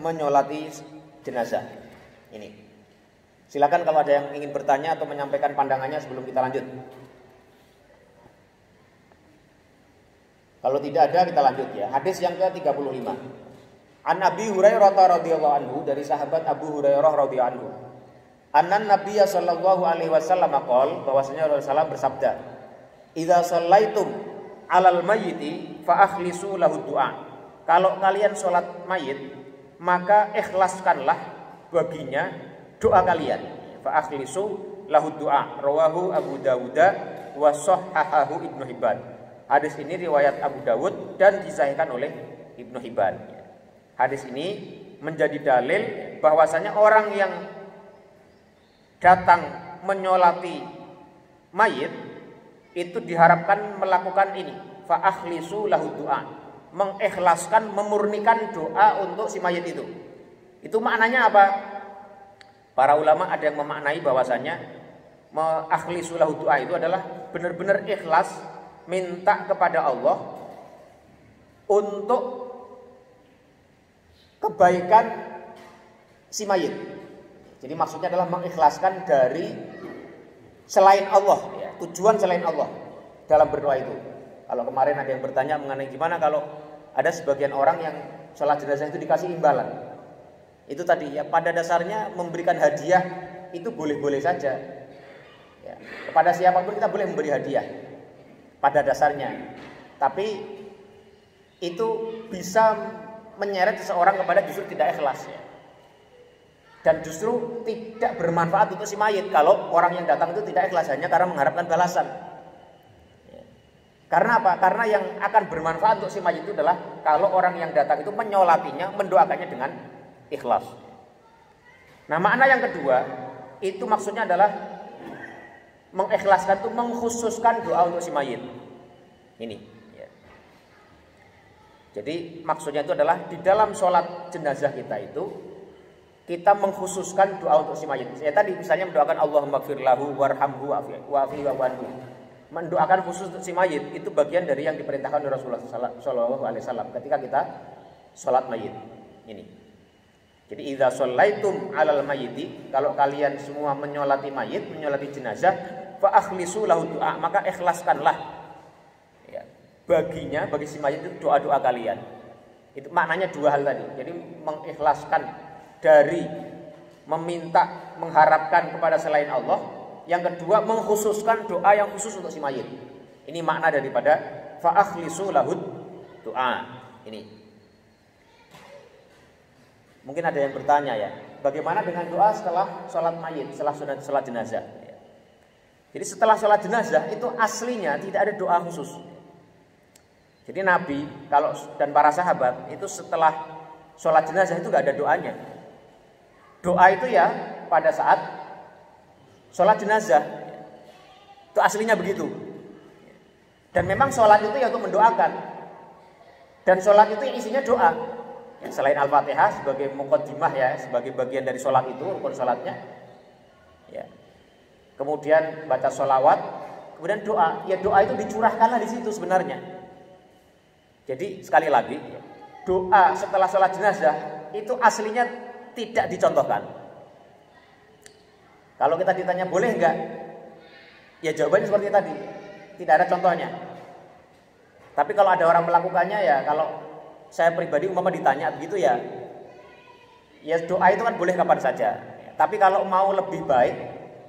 menyolati jenazah. Ini. Silakan kalau ada yang ingin bertanya atau menyampaikan pandangannya sebelum kita lanjut. Kalau tidak ada kita lanjut ya. Hadis yang ke-35. An Abi Hurairah radhiyallahu anhu, dari sahabat Abu Hurairah radhiyallahu anhu. Annan Nabiyya sallallahu alaihi wasallam qol, bahwasanya Rasulullah bersabda, "Idza shallaitum 'alal mayyiti fa akhlisu lahu du'a." Kalau kalian salat mayit, maka ikhlaskanlah baginya doa kalian. Fa akhlisu lahu du'a. Rawahu Abu Dawud wa shahhahahu Ibnu Hibban. Hadis ini riwayat Abu Dawud dan disahihkan oleh Ibnu Hibban. Hadis ini menjadi dalil bahwasanya orang yang datang menyolati mayit itu diharapkan melakukan ini, fa akhlisu lahu du'a, mengikhlaskan, memurnikan doa untuk si mayit itu. Itu maknanya apa? Para ulama ada yang memaknai bahwasanya akhlisu lahu du'a itu adalah benar-benar ikhlas minta kepada Allah untuk kebaikan si mayit. Jadi maksudnya adalah mengikhlaskan dari selain Allah, ya, tujuan selain Allah dalam berdoa itu. Kalau kemarin ada yang bertanya mengenai gimana kalau ada sebagian orang yang sholat jenazah itu dikasih imbalan. Itu tadi ya, pada dasarnya memberikan hadiah itu boleh-boleh saja. Kepada siapapun kita boleh memberi hadiah pada dasarnya. Tapi itu bisa menyeret seseorang kepada justru tidak ikhlas ya. Dan justru tidak bermanfaat untuk si mayit kalau orang yang datang itu tidak ikhlas hanya karena mengharapkan balasan. Karena apa? Karena yang akan bermanfaat untuk si mayit itu adalah kalau orang yang datang itu menyolatinya, mendoakannya dengan ikhlas. Nah, makna yang kedua itu maksudnya adalah mengikhlaskan itu mengkhususkan doa untuk si mayit. Ini. Ya. Jadi maksudnya itu adalah di dalam sholat jenazah kita itu kita mengkhususkan doa untuk si mayit. Saya tadi misalnya mendoakan Allahumma gfir lahu warhamhu wa'afihi wa'anhu. Mendoakan khusus untuk si mayit itu bagian dari yang diperintahkan oleh Rasulullah SAW ketika kita sholat mayit. Ini. Jadi idza shallaitum 'alal mayyiti, kalau kalian semua menyolati mayit, menyolati jenazah, fa akhlisu lahu du'a, maka ikhlaskanlah ya, baginya, bagi si mayit itu doa-doa kalian. Itu maknanya dua hal tadi. Jadi mengikhlaskan dari meminta, mengharapkan kepada selain Allah. Yang kedua mengkhususkan doa yang khusus untuk si mayit. Ini makna daripada fa akhlisu lahu du'a. Ini. Mungkin ada yang bertanya ya, bagaimana dengan doa setelah sholat mayit, setelah sholat jenazah? Jadi setelah sholat jenazah itu aslinya tidak ada doa khusus. Jadi Nabi dan para sahabat itu setelah sholat jenazah itu nggak ada doanya. Doa itu ya pada saat sholat jenazah itu aslinya begitu. Dan memang sholat itu ya untuk mendoakan. Dan sholat itu isinya doa. Ya, selain Al-Fatihah sebagai muqaddimah ya, sebagai bagian dari sholat itu, rukun sholatnya. Ya. Kemudian baca sholawat, kemudian doa. Ya doa itu dicurahkanlah di situ sebenarnya. Jadi sekali lagi, doa setelah sholat jenazah itu aslinya tidak dicontohkan. Kalau kita ditanya boleh enggak? Ya jawabannya seperti tadi, tidak ada contohnya. Tapi kalau ada orang melakukannya ya, kalau saya pribadi umpama ditanya begitu ya doa itu kan boleh kapan saja. Tapi kalau mau lebih baik,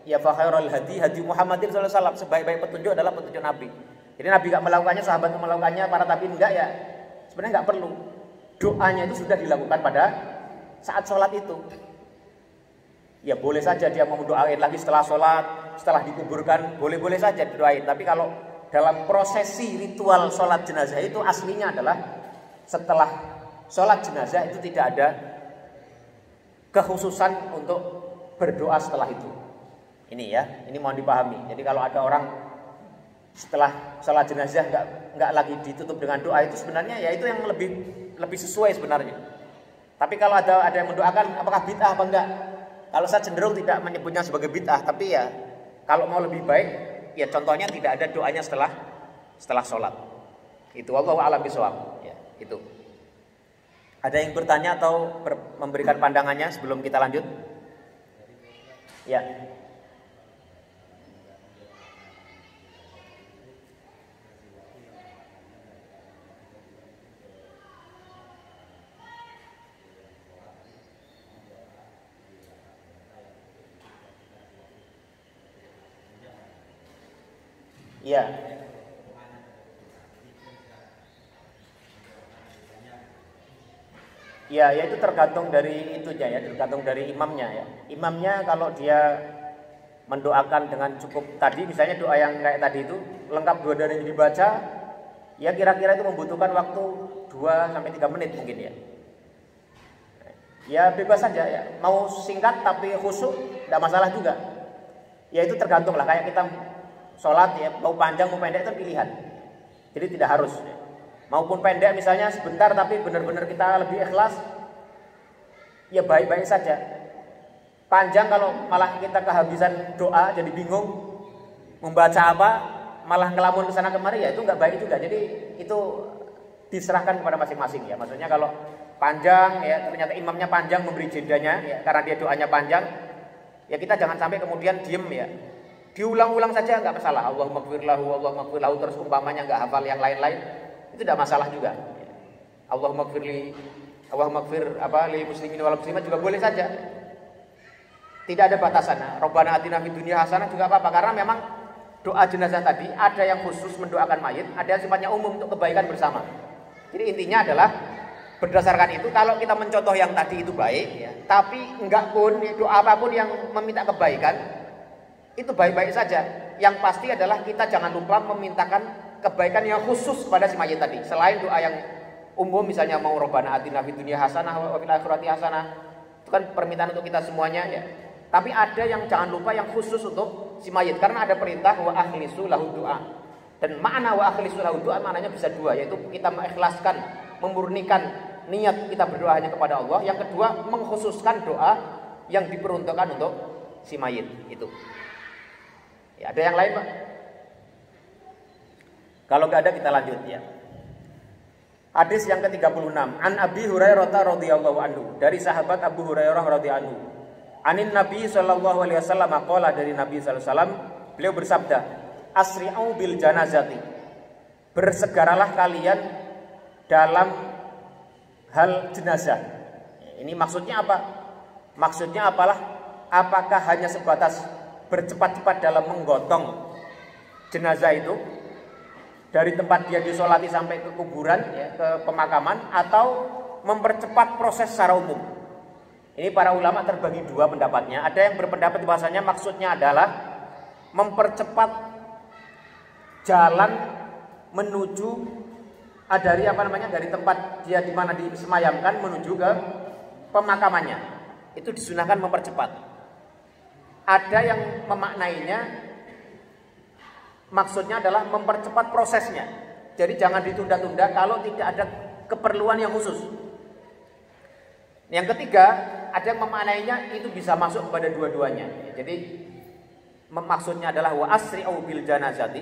ya fa khairul hadi Muhammadin sallallahu alaihi wasallam, sebaik-baik petunjuk adalah petunjuk Nabi. Jadi Nabi enggak melakukannya, sahabat enggak melakukannya, para tabi'in enggak ya. Sebenarnya enggak perlu. Doanya itu sudah dilakukan pada saat sholat itu. Ya boleh saja dia mau doain lagi setelah sholat, setelah dikuburkan, boleh-boleh saja doain. Tapi kalau dalam prosesi ritual sholat jenazah itu aslinya adalah setelah sholat jenazah itu tidak ada kekhususan untuk berdoa setelah itu. Ini ya, ini mohon dipahami. Jadi kalau ada orang setelah sholat jenazah nggak lagi ditutup dengan doa, itu sebenarnya ya itu yang lebih sesuai sebenarnya. Tapi kalau ada yang mendoakan, apakah bid'ah apa enggak? Kalau saya cenderung tidak menyebutnya sebagai bid'ah, tapi ya kalau mau lebih baik, ya contohnya tidak ada doanya setelah sholat. Itu wallahu a'lam bishawab. Ya, itu. Ada yang bertanya atau memberikan pandangannya sebelum kita lanjut? Ya. Ya. Ya, itu tergantung dari itunya ya, tergantung dari imamnya ya. Imamnya kalau dia mendoakan dengan cukup tadi, misalnya doa yang kayak tadi itu lengkap dua dari yang dibaca, ya kira-kira itu membutuhkan waktu 2 sampai 3 menit mungkin ya. Ya bebas saja ya, mau singkat tapi khusyuk tidak masalah juga. Ya itu tergantung lah, kayak kita sholat ya, mau panjang mau pendek itu pilihan. Jadi tidak harus ya. Maupun pendek misalnya sebentar tapi benar-benar kita lebih ikhlas, ya baik-baik saja. Panjang kalau malah kita kehabisan doa jadi bingung membaca apa, malah ngelamun kesana kemari, ya itu nggak baik juga. Jadi itu diserahkan kepada masing-masing ya. Maksudnya kalau panjang ya ternyata imamnya panjang memberi jedanya ya, karena dia doanya panjang, ya kita jangan sampai kemudian diem ya. Diulang-ulang saja nggak masalah. Allahumma gfir lahu terus umpamanya nggak hafal yang lain-lain, itu tidak masalah juga. Allahumma gfir lil muslimin wal muslimat juga boleh saja. Tidak ada batasan. Rabbana atina fid dunya hasanah juga apa-apa, karena memang doa jenazah tadi ada yang khusus mendoakan mayit, ada yang sifatnya umum untuk kebaikan bersama. Jadi intinya adalah berdasarkan itu, kalau kita mencontoh yang tadi itu baik, ya, tapi enggak pun doa apapun yang meminta kebaikan itu baik-baik saja. Yang pasti adalah kita jangan lupa memintakan kebaikan yang khusus kepada si mayit tadi. Selain doa yang umum, misalnya mau Rabbana atina fid dunya hasanah wa fil akhirati hasanah, itu kan permintaan untuk kita semuanya, ya. Tapi ada yang jangan lupa yang khusus untuk si mayit, karena ada perintah wa akhlisu lahu du'a. Dan makna wa akhlisu lahu du'a maknanya bisa dua, yaitu kita mengikhlaskan, memurnikan niat kita berdoa hanya kepada Allah. Yang kedua, mengkhususkan doa yang diperuntukkan untuk si mayit itu. Ya, ada yang lain, Pak? Kalau nggak ada kita lanjut, ya. Hadis yang ke-36, An Abi Hurairah radhiyallahu anhu, dari sahabat Abu Hurairah radhiyallahu anhu. Anin Nabi sallallahu alaihi wasallam qala, dari Nabi sallallahu alaihi wasallam, beliau bersabda, asri'u bil janazati, bersegeralah kalian dalam hal jenazah. Ini maksudnya apa? Maksudnya apalah? Apakah hanya sebatas bercepat-cepat dalam menggotong jenazah itu dari tempat dia disolati sampai ke kuburan, ya, ke pemakaman, atau mempercepat proses secara umum? Ini para ulama terbagi dua pendapatnya. Ada yang berpendapat bahasanya maksudnya adalah mempercepat jalan menuju dari dari tempat dia di mana disemayamkan menuju ke pemakamannya. Itu disunahkan mempercepat. Ada yang memaknainya maksudnya adalah mempercepat prosesnya. Jadi jangan ditunda-tunda kalau tidak ada keperluan yang khusus. Yang ketiga, ada yang memaknainya itu bisa masuk kepada dua-duanya. Jadi maksudnya adalah wa asri'u bil janazati,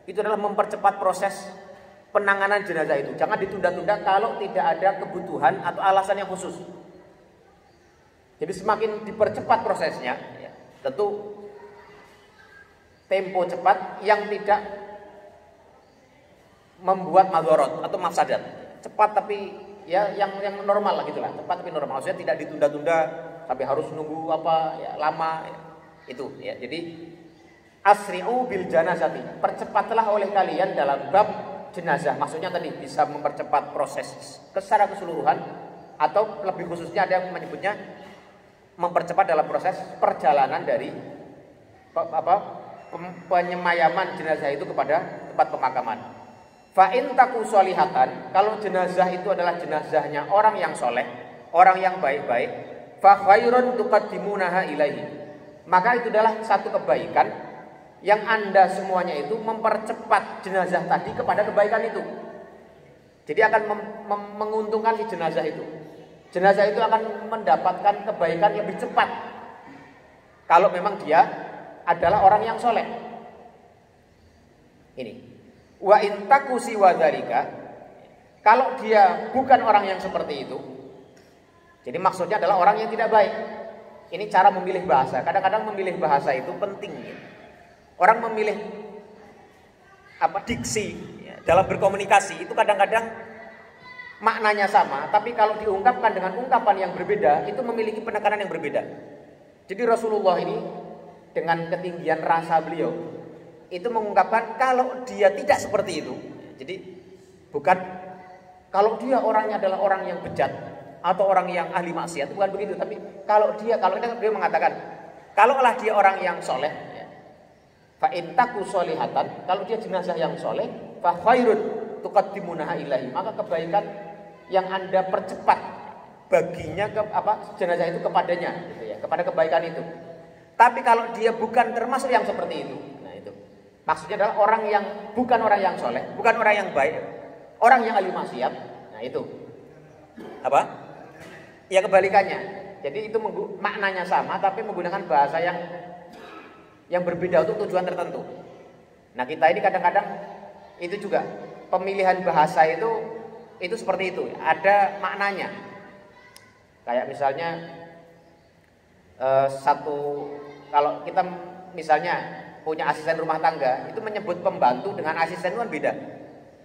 itu adalah mempercepat proses penanganan jenazah itu. Jangan ditunda-tunda kalau tidak ada kebutuhan atau alasan yang khusus. Jadi semakin dipercepat prosesnya, ya, tentu tempo cepat yang tidak membuat madorot atau mafsadat. Cepat tapi ya yang normal lah gitulah, cepat tapi normal. Maksudnya tidak ditunda-tunda sampai harus nunggu lama, ya. Itu, ya. Jadi asri'u bil janazati, percepatlah oleh kalian dalam bab jenazah. Maksudnya tadi bisa mempercepat proses secara keseluruhan, atau lebih khususnya ada yang menyebutnya mempercepat dalam proses perjalanan dari penyemayaman jenazah itu kepada tempat pemakaman. Fa in taku sholihatan, kalau jenazah itu adalah jenazahnya orang yang soleh, orang yang baik-baik, fa khairun tuqaddimunaha ilaihi, maka itu adalah satu kebaikan yang Anda semuanya itu mempercepat jenazah tadi kepada kebaikan itu. Jadi akan menguntungkan si jenazah itu. Jenazah itu akan mendapatkan kebaikan lebih cepat kalau memang dia adalah orang yang soleh. Ini. Wa in taku siwa dzalika, kalau dia bukan orang yang seperti itu, jadi maksudnya adalah orang yang tidak baik. Ini cara memilih bahasa. Kadang-kadang memilih bahasa itu penting, ya. Orang memilih diksi, ya, dalam berkomunikasi itu kadang-kadang maknanya sama, tapi kalau diungkapkan dengan ungkapan yang berbeda, itu memiliki penekanan yang berbeda. Jadi Rasulullah ini dengan ketinggian rasa beliau itu mengungkapkan kalau dia tidak seperti itu. Jadi bukan kalau dia orangnya adalah orang yang bejat atau orang yang ahli maksiat, bukan begitu. Tapi kalau dia mengatakan kalaulah dia orang yang soleh, ya, fa in taku sholihatan, kalau dia jenazah yang soleh, fa khairun tuqaddimunaha ilahi, maka kebaikan yang Anda percepat baginya jenazah itu kepadanya, gitu ya, kepada kebaikan itu. Tapi kalau dia bukan termasuk yang seperti itu, nah itu maksudnya adalah orang yang bukan orang yang soleh, bukan orang yang baik, orang yang ahli maksiat. Nah itu ya kebalikannya. Jadi itu maknanya sama, tapi menggunakan bahasa yang berbeda untuk tujuan tertentu. Nah kita ini kadang-kadang itu juga pemilihan bahasa itu seperti itu, ada maknanya. Kayak misalnya kalau kita misalnya punya asisten rumah tangga, itu menyebut pembantu dengan asisten itu kan beda.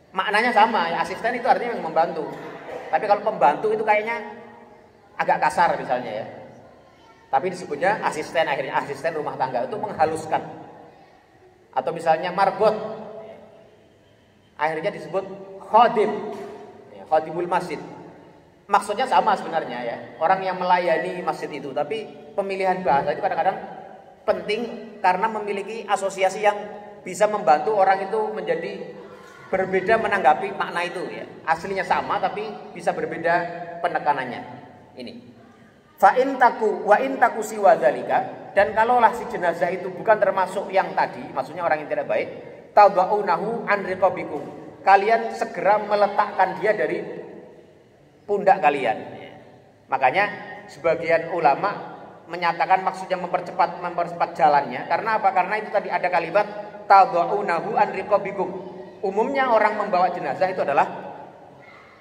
Maknanya sama, ya, asisten itu artinya yang membantu. Tapi kalau pembantu itu kayaknya agak kasar misalnya, ya. Tapi disebutnya asisten, akhirnya asisten rumah tangga, itu menghaluskan. Atau misalnya marbot, akhirnya disebut khadim, khadimul masjid. Maksudnya sama sebenarnya ya, orang yang melayani masjid itu. Tapi pemilihan bahasa itu kadang-kadang penting karena memiliki asosiasi yang bisa membantu orang itu menjadi berbeda menanggapi makna itu ya. Aslinya sama tapi bisa berbeda penekanannya. Ini. Fa in taku wa in taku siwa dzalika, dan kalaulah si jenazah itu bukan termasuk yang tadi, maksudnya orang yang tidak baik, tadaunahu an riqabikum. Kalian segera meletakkan dia dari pundak kalian. Makanya sebagian ulama menyatakan maksudnya mempercepat jalannya. Karena apa? Karena itu tadi ada kalimat tadaunahu an riqabikum. Umumnya orang membawa jenazah itu adalah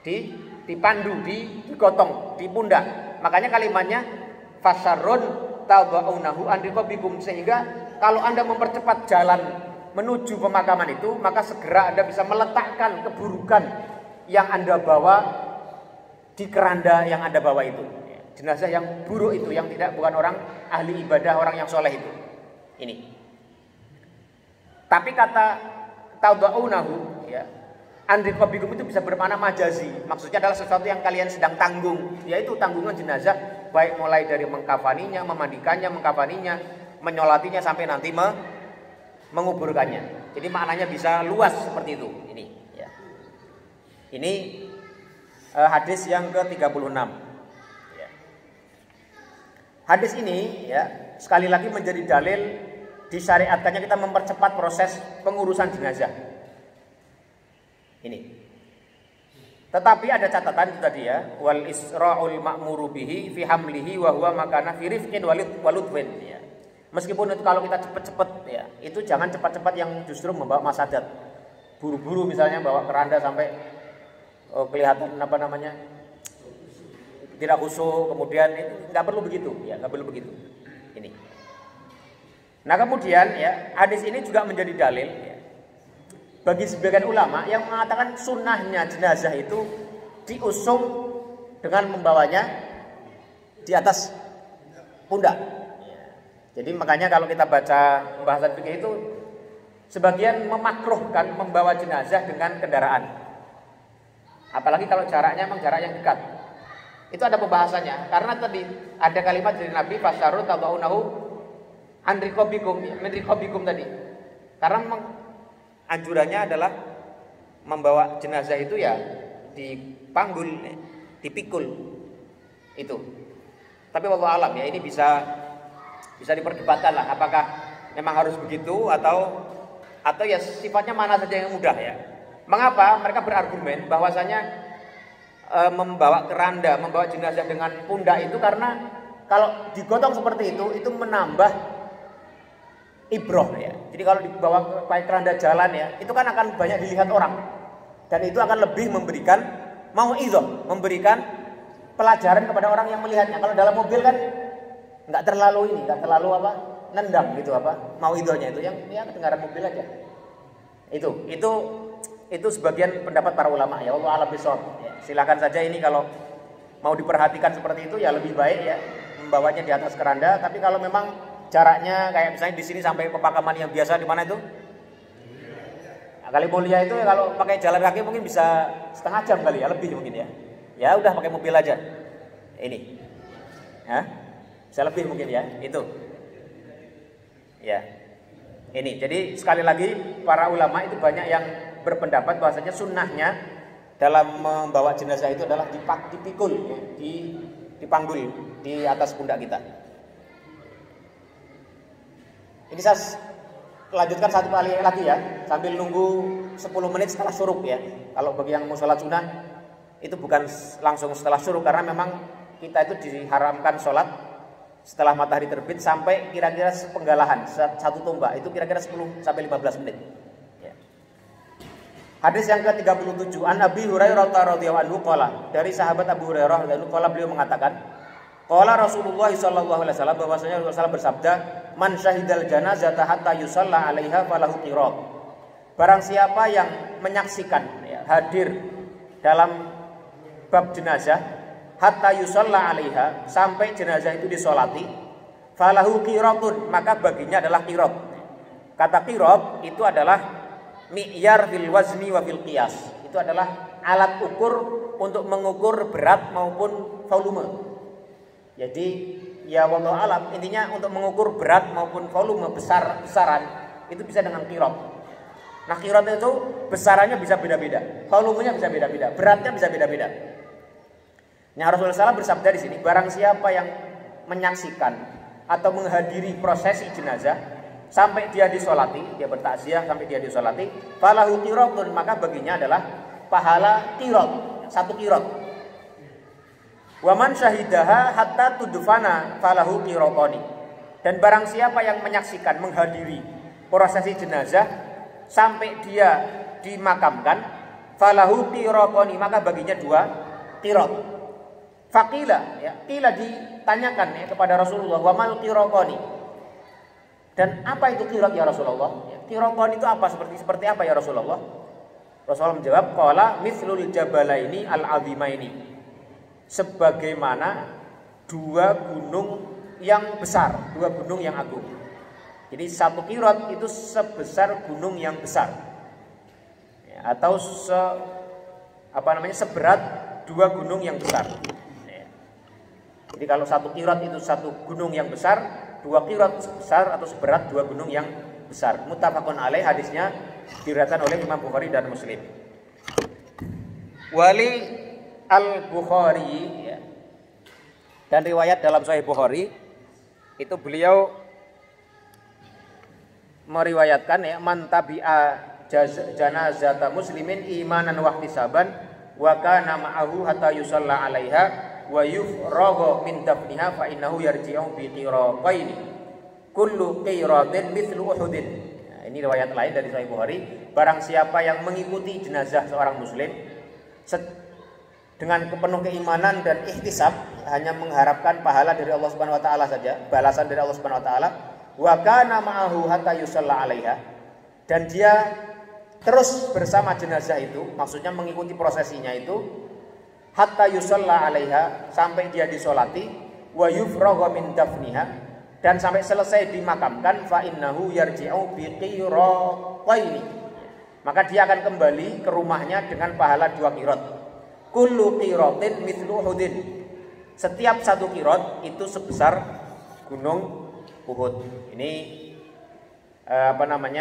dipandu, digotong, di pundak. Makanya kalimatnya fasarun tadaunahu an riqabikum, sehingga kalau Anda mempercepat jalan menuju pemakaman itu, maka segera Anda bisa meletakkan keburukan yang Anda bawa di keranda yang Anda bawa itu. Jenazah yang buruk itu, yang bukan orang ahli ibadah, orang yang soleh itu. Ini. Tapi kata tadaunahu ya, an riqabikum itu bisa bermakna majazi. Maksudnya adalah sesuatu yang kalian sedang tanggung, yaitu tanggungan jenazah, baik mulai dari mengkafaninya, memandikannya, mengkafaninya, menyolatinya sampai nanti menguburkannya. Jadi maknanya bisa luas seperti itu. Ini ya. Ini hadis yang ke-36 ya. Hadis ini ya sekali lagi menjadi dalil disyariatkannya kita mempercepat proses pengurusan jenazah. Ini. Tetapi ada catatan itu tadi ya, wal isra'ul ma'muru bihi fi hamlihi wa huwa makana fi rifqin waludwin ya. Meskipun itu kalau kita cepat-cepat ya, itu jangan cepat-cepat yang justru membawa masadat. Buru-buru misalnya bawa keranda sampai kelihatan apa namanya? Tidak khusyuk, kemudian itu enggak perlu begitu ya, enggak perlu begitu. Ini. Nah, kemudian ya, hadis ini juga menjadi dalil ya, bagi sebagian ulama yang mengatakan sunnahnya jenazah itu diusung dengan membawanya di atas pundak. Jadi makanya kalau kita baca pembahasan fikih itu sebagian memakruhkan membawa jenazah dengan kendaraan. Apalagi kalau jaraknya memang jarak yang dekat. Itu ada pembahasannya. Karena tadi ada kalimat dari Nabi fasyaru tadaunahu an riqabikum tadi. Karena memang anjurannya adalah membawa jenazah itu ya dipanggul, dipikul itu. Tapi wallahu alam ya, ini bisa diperdebatkan lah apakah memang harus begitu atau ya sifatnya mana saja yang mudah ya. Mengapa? Mereka berargumen bahwasanya membawa keranda, membawa jenazah dengan pundak itu karena kalau digotong seperti itu menambah ibroh ya. Jadi kalau dibawa pakai keranda jalan ya, itu kan akan banyak dilihat orang. Dan itu akan lebih memberikan memberikan pelajaran kepada orang yang melihatnya. Kalau dalam mobil kan nggak terlalu nendang gitu mauidhohnya itu yang kedengaran mobil aja. Itu sebagian pendapat para ulama ya, wallahu a'lam bishawab. Ya, silakan saja ini kalau mau diperhatikan seperti itu ya lebih baik ya membawanya di atas keranda. Tapi kalau memang jaraknya kayak misalnya di sini sampai pemakaman yang biasa di mana itu? Nah, Kali Mulia itu ya, kalau pakai jalan kaki mungkin bisa setengah jam kali ya, lebih mungkin ya. Ya udah pakai mobil aja. Ini. Ya. Bisa lebih mungkin ya, itu. Ya. Ini. Jadi sekali lagi para ulama itu banyak yang berpendapat bahwasanya sunnahnya dalam membawa jenazah itu adalah dipikul, ya, dipanggul di atas pundak kita. Ini saya lanjutkan satu kali lagi ya, sambil nunggu 10 menit setelah syuruk ya. Kalau bagi yang mau sholat sunnah itu bukan langsung setelah syuruk, karena memang kita itu diharamkan sholat setelah matahari terbit sampai kira-kira sepenggalahan satu tombak, itu kira-kira 10 sampai 15 menit. Ya. Hadis yang ke-37, an Abi Hurairah radhiyallahu anhu qala, dari sahabat Abu Hurairah radhiyallahu anhu beliau mengatakan, qala Rasulullah sallallahu alaihi wasallam, bahwasanya Rasulullah bersabda, man syahidal janazata hatta yusalla 'alaiha falahu qirat. Barang siapa yang menyaksikan ya, hadir dalam bab jenazah hatta yusalla 'alaiha, sampai jenazah itu disolati, falahu qiratun, maka baginya adalah qirat. Kata qirat itu adalah mi'yar fil wazni wa fil qiyas. Itu adalah alat ukur untuk mengukur berat maupun volume. Jadi ya wallahu alam, intinya untuk mengukur berat maupun volume besaran itu bisa dengan qirat. Nah, qirat itu besarannya bisa beda-beda, volumenya bisa beda-beda, beratnya bisa beda-beda. Nah, Rasulullah SAW bersabda di sini, barang siapa yang menyaksikan atau menghadiri prosesi jenazah sampai dia disolati, dia bertakziah sampai dia disolati, falahu qiratun, maka baginya adalah pahala qirat, satu qirat. Wa man syahidaha hatta tudfana falahu qiratani. Dan barang siapa yang menyaksikan, menghadiri prosesi jenazah sampai dia dimakamkan, falahu qiratani, maka baginya 2 qirat. Faqila, ya, qila ditanyakan ya kepada Rasulullah, wa mal qiratani. Dan apa itu qirat ya Rasulullah? Ya, qiratani itu apa, seperti apa ya Rasulullah? Rasulullah menjawab, qala mithlul jabalaini al-azimaini. Sebagaimana 2 gunung yang besar, 2 gunung yang agung. Jadi 1 qirat itu sebesar gunung yang besar, ya, atau seberat 2 gunung yang besar. Ya. Jadi kalau 1 qirat itu 1 gunung yang besar, 2 qirat sebesar atau seberat 2 gunung yang besar. Muttafaqun alaih, hadisnya diriwayatkan oleh Imam Bukhari dan Muslim. Wali Al-Bukhari, ya, dan riwayat dalam Sahih Bukhari itu beliau meriwayatkan ya, man tabi'a janazata muslimin imanan wa ihtisaban wa kana ma'ahu hatta yusalla 'alaiha wa yufragha min dafniha fa innahu yarji'u bi qirataini kullu qiratin mithlu uhudin. Nah, ini riwayat lain dari Sahih Bukhari, barang siapa yang mengikuti jenazah seorang muslim dengan penuh keimanan dan ihtisab, hanya mengharapkan pahala dari Allah Subhanahu wa taala saja, balasan dari Allah Subhanahu wa taala, wa kana ma'ahu hatta yusalla 'alaiha, dan dia terus bersama jenazah itu, maksudnya mengikuti prosesinya itu, hatta yusalla 'alaiha, sampai dia disolati, wa yufragha min dafniha, dan sampai selesai dimakamkan, fa innahu yarji'u bi qirataini, maka dia akan kembali ke rumahnya dengan pahala 2 qirat. Kullu qiratin mithlu Uhudin, setiap 1 qirat itu sebesar gunung Uhud. Ini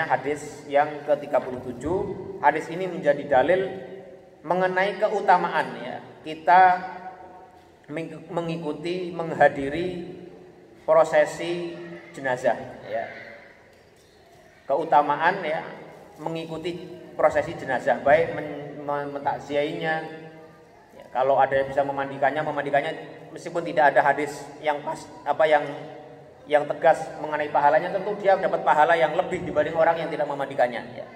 hadis yang ke-37. Hadis ini menjadi dalil mengenai keutamaan ya kita mengikuti, menghadiri prosesi jenazah ya. Keutamaan ya mengikuti prosesi jenazah, baik mentakziahinya. Kalau ada yang bisa memandikannya meskipun tidak ada hadis yang pas yang tegas mengenai pahalanya, tentu dia dapat pahala yang lebih dibanding orang yang tidak memandikannya ya.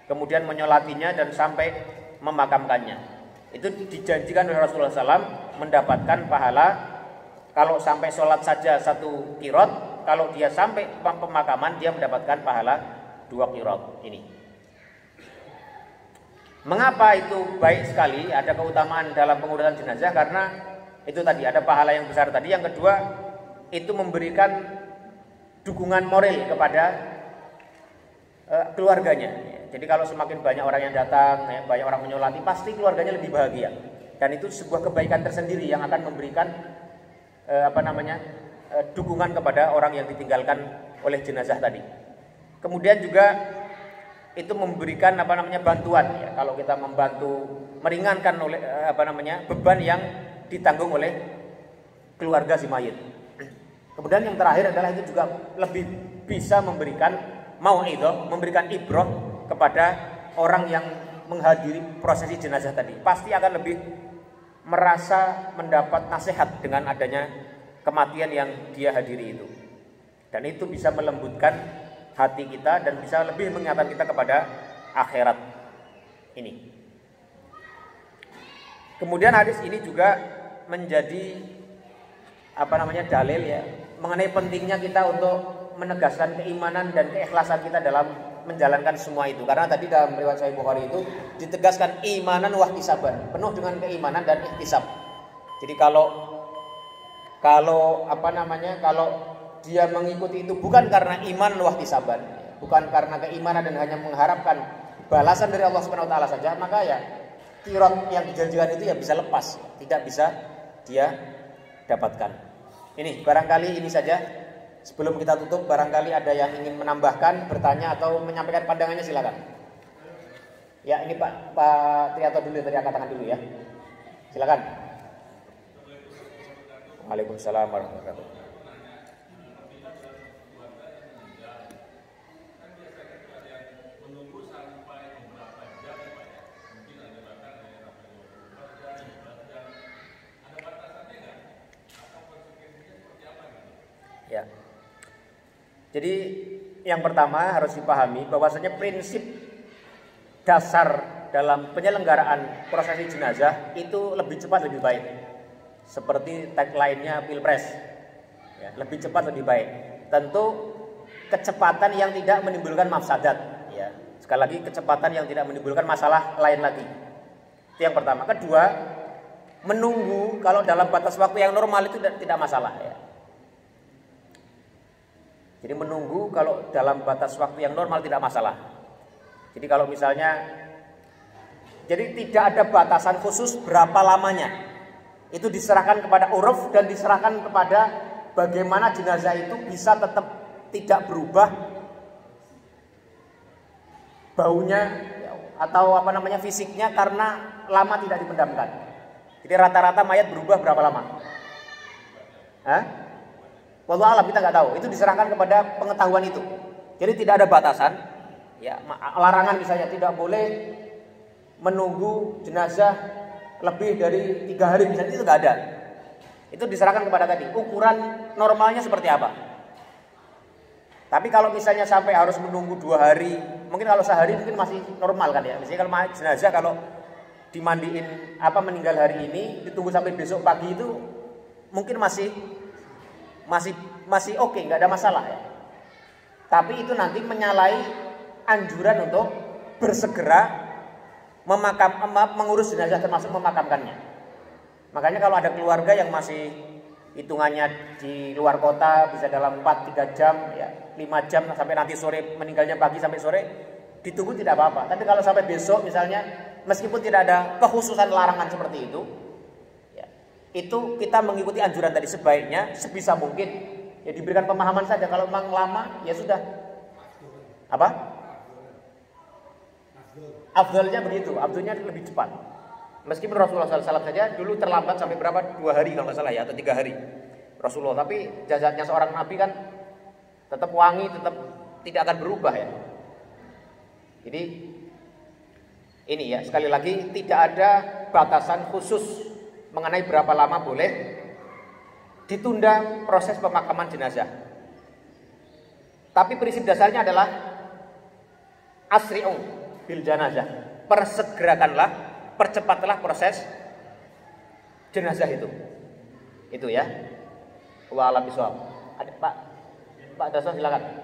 Kemudian menyolatinya dan sampai memakamkannya. Itu dijanjikan oleh Rasulullah SAW mendapatkan pahala kalau sampai sholat saja 1 qirat, kalau dia sampai pemakaman dia mendapatkan pahala 2 qirat ini. Mengapa itu baik sekali, ada keutamaan dalam pengurusan jenazah? Karena itu tadi ada pahala yang besar tadi. Yang kedua, itu memberikan dukungan moral kepada keluarganya. Jadi kalau semakin banyak orang yang datang, banyak orang menyolati, pasti keluarganya lebih bahagia. Dan itu sebuah kebaikan tersendiri yang akan memberikan dukungan kepada orang yang ditinggalkan oleh jenazah tadi. Kemudian juga itu memberikan bantuan ya, kalau kita membantu meringankan oleh beban yang ditanggung oleh keluarga si mayit. Kemudian yang terakhir adalah itu juga lebih bisa memberikan mau'idhah, memberikan ibrah kepada orang yang menghadiri prosesi jenazah tadi. Pasti akan lebih merasa mendapat nasihat dengan adanya kematian yang dia hadiri itu. Dan itu bisa melembutkan hati kita dan bisa lebih mengingatkan kita kepada akhirat ini. Kemudian hadis ini juga menjadi dalil ya mengenai pentingnya kita untuk menegaskan keimanan dan keikhlasan kita dalam menjalankan semua itu. Karena tadi dalam riwayat Sahih Bukhari itu ditegaskan imanan wa ihtisaban, penuh dengan keimanan dan ihtisab. Jadi kalau dia mengikuti itu bukan karena iman wahtisaban, bukan karena keimanan dan hanya mengharapkan balasan dari Allah Subhanahu wa taala saja, maka ya kirot yang dijanjikan itu ya bisa lepas, tidak bisa dia dapatkan. Ini barangkali ini saja. Sebelum kita tutup, barangkali ada yang ingin menambahkan, bertanya atau menyampaikan pandangannya, silakan. Ya, ini Pak Triato dulu tadi, angkat tangan dulu ya. Silakan. Waalaikumsalam warahmatullahi wabarakatuh. Ya. Jadi yang pertama harus dipahami bahwasanya prinsip dasar dalam penyelenggaraan prosesi jenazah itu lebih cepat lebih baik. Seperti tagline-nya Pilpres. Ya, lebih cepat lebih baik. Tentu kecepatan yang tidak menimbulkan mafsadat, ya. Sekali lagi kecepatan yang tidak menimbulkan masalah lain lagi. Itu yang pertama. Kedua, menunggu kalau dalam batas waktu yang normal itu tidak masalah, ya. Jadi menunggu kalau dalam batas waktu yang normal tidak masalah. Jadi kalau misalnya, jadi tidak ada batasan khusus berapa lamanya. Itu diserahkan kepada uruf dan diserahkan kepada bagaimana jenazah itu bisa tetap tidak berubah baunya atau fisiknya karena lama tidak dipendamkan. Jadi rata-rata mayat berubah berapa lama? Hah? Wallahu alam, kita nggak tahu. Itu diserahkan kepada pengetahuan itu. Jadi tidak ada batasan. Ya, larangan misalnya tidak boleh menunggu jenazah lebih dari 3 hari misalnya, itu nggak ada. Itu diserahkan kepada tadi. Ukuran normalnya seperti apa? Tapi kalau misalnya sampai harus menunggu 2 hari, mungkin kalau sehari mungkin masih normal kan ya. Misalnya kalau jenazah kalau dimandiin meninggal hari ini, ditunggu sampai besok pagi itu mungkin masih oke, nggak ada masalah ya. Tapi itu nanti menyalahi anjuran untuk bersegera mengurus jenazah, termasuk memakamkannya. Makanya kalau ada keluarga yang masih hitungannya di luar kota, bisa dalam 4-3 jam, ya 5 jam sampai nanti sore, meninggalnya pagi sampai sore, ditunggu tidak apa-apa. Tapi kalau sampai besok misalnya, meskipun tidak ada kekhususan larangan seperti itu, itu kita mengikuti anjuran tadi, sebaiknya sebisa mungkin ya diberikan pemahaman saja. Kalau memang lama ya sudah. Apa? Afdalnya begitu, afdalnya lebih cepat. Meskipun Rasulullah SAW saja dulu terlambat sampai berapa? 2 hari kalau nggak salah ya, atau 3 hari Rasulullah. Tapi jasadnya seorang nabi kan tetap wangi, tetap tidak akan berubah ya. Jadi ini ya, sekali lagi tidak ada batasan khusus mengenai berapa lama boleh ditunda proses pemakaman jenazah. Tapi prinsip dasarnya adalah asri'u bil janazah. Persegerakanlah, percepatlah proses jenazah itu. Itu ya. Wa a'lam bishawab. Ada Pak Daso, silakan.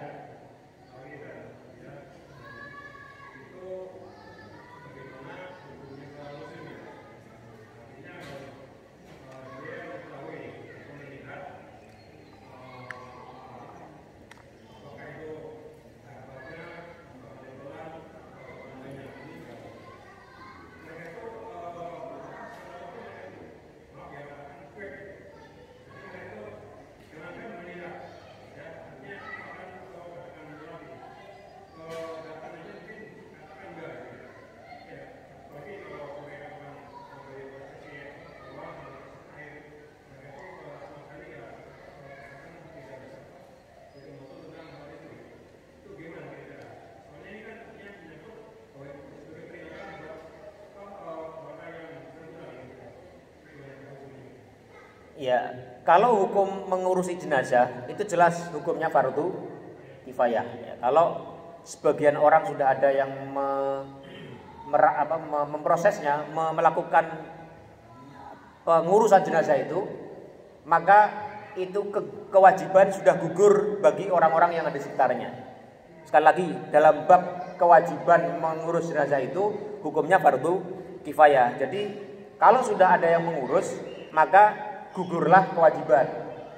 Ya, kalau hukum mengurusi jenazah itu jelas hukumnya fardu kifayah. Ya, kalau sebagian orang sudah ada yang memprosesnya, melakukan pengurusan jenazah itu, maka itu kewajiban sudah gugur bagi orang-orang yang ada di sekitarnya. Sekali lagi, dalam bab kewajiban mengurus jenazah itu hukumnya fardu kifayah. Jadi kalau sudah ada yang mengurus, maka gugurlah kewajiban.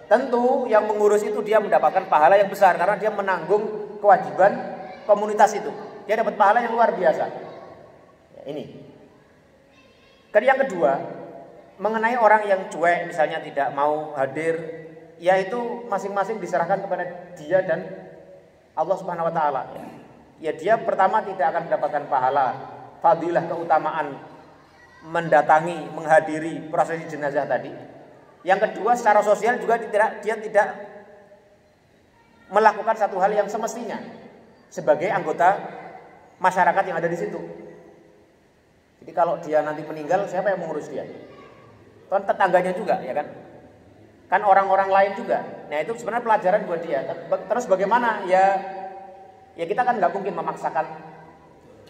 tentu yang mengurus itu dia mendapatkan pahala yang besar karena dia menanggung kewajiban komunitas itu. Dia dapat pahala yang luar biasa. Ya, ini. Yang kedua, mengenai orang yang cuek misalnya tidak mau hadir, yaitu masing-masing diserahkan kepada dia dan Allah Subhanahu wa taala. Ya dia pertama tidak akan mendapatkan pahala, fadilah, keutamaan mendatangi, menghadiri prosesi jenazah tadi. Yang kedua, secara sosial juga dia tidak melakukan satu hal yang semestinya sebagai anggota masyarakat yang ada di situ. Jadi kalau dia nanti meninggal, siapa yang mengurus dia? Kan tetangganya juga, ya kan? Kan orang-orang lain juga. Nah itu sebenarnya pelajaran buat dia. Terus bagaimana? Ya kita kan nggak mungkin memaksakan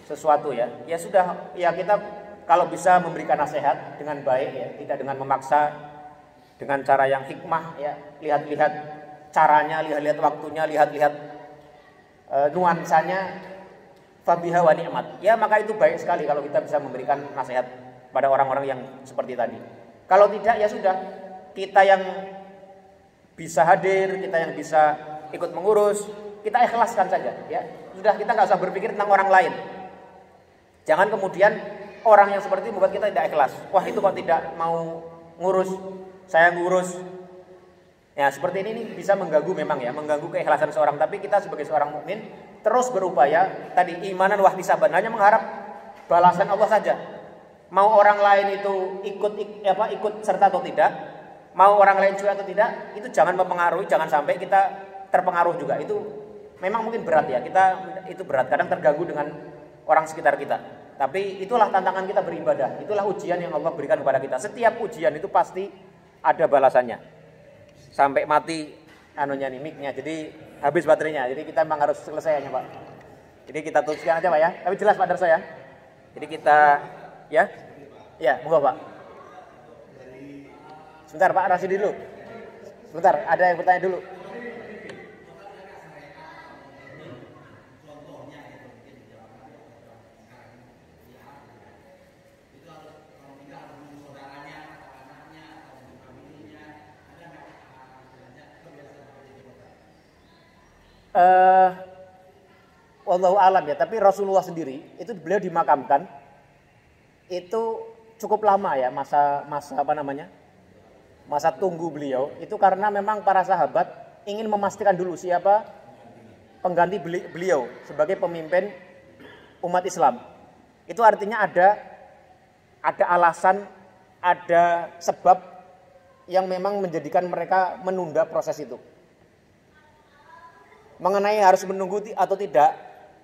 sesuatu ya. Ya sudah, ya kita kalau bisa memberikan nasihat dengan baik ya, tidak dengan memaksa, dengan cara yang hikmah ya. Lihat-lihat caranya, lihat-lihat waktunya, lihat-lihat nuansanya. Fabiha wa ni'mat. Ya maka itu baik sekali kalau kita bisa memberikan nasihat pada orang-orang yang seperti tadi. Kalau tidak ya sudah, kita yang bisa hadir, kita yang bisa ikut mengurus, kita ikhlaskan saja ya. Sudah, kita nggak usah berpikir tentang orang lain. Jangan kemudian orang yang seperti itu membuat kita tidak ikhlas. Wah itu kok tidak mau ngurus, saya ngurus. Ya seperti ini bisa mengganggu memang ya, mengganggu keikhlasan seorang. Tapi kita sebagai seorang mukmin terus berupaya tadi imanan wahtisaban, hanya mengharap balasan Allah saja. Mau orang lain itu ikut serta atau tidak, mau orang lain cuek atau tidak, itu jangan mempengaruhi, jangan sampai kita terpengaruh juga. Itu memang mungkin berat ya, itu berat, kadang terganggu dengan orang sekitar kita. Tapi itulah tantangan kita beribadah, itulah ujian yang Allah berikan kepada kita. Setiap ujian itu pasti ada balasannya. Sampai mati mic-nya, jadi habis baterainya. Jadi kita memang harus selesai Pak. Jadi kita tuliskan aja Pak ya. Tapi jelas Pak Darso ya. Jadi kita ya monggo Pak. Sebentar Pak, Rasidi dulu. Sebentar, ada yang bertanya dulu. Wallahu alam ya, tapi Rasulullah sendiri itu beliau dimakamkan itu cukup lama ya, masa tunggu beliau itu karena memang para sahabat ingin memastikan dulu siapa pengganti beliau sebagai pemimpin umat Islam. Itu artinya ada alasan, ada sebab yang memang menjadikan mereka menunda proses itu. Mengenai harus menunggu atau tidak,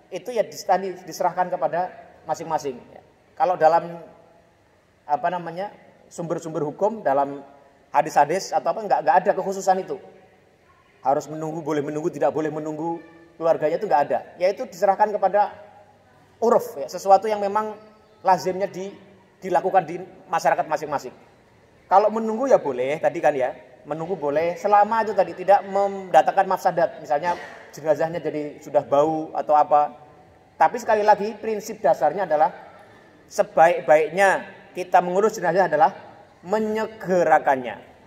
itu ya diserahkan kepada masing-masing. Kalau dalam sumber-sumber hukum, dalam hadis-hadis atau nggak ada kekhususan itu. Harus menunggu, boleh menunggu, tidak boleh menunggu, keluarganya itu nggak ada. Yaitu diserahkan kepada uruf, ya, sesuatu yang memang lazimnya dilakukan di masyarakat masing-masing. Kalau menunggu ya boleh, tadi kan ya, menunggu boleh selama itu tadi tidak mendatangkan mafsadat, misalnya jenazahnya jadi sudah bau atau apa. Tapi sekali lagi prinsip dasarnya adalah sebaik-baiknya kita mengurus jenazah adalah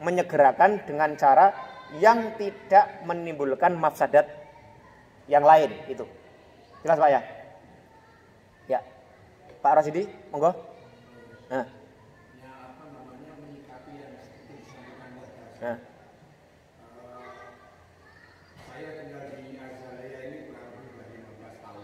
menyegerakan dengan cara yang tidak menimbulkan mafsadat yang lain itu. Jelas Pak ya? Ya. Pak Rasidi, monggo. Nah. Nah. Saya tinggal di Azalea ini kurang lebih 15 tahun.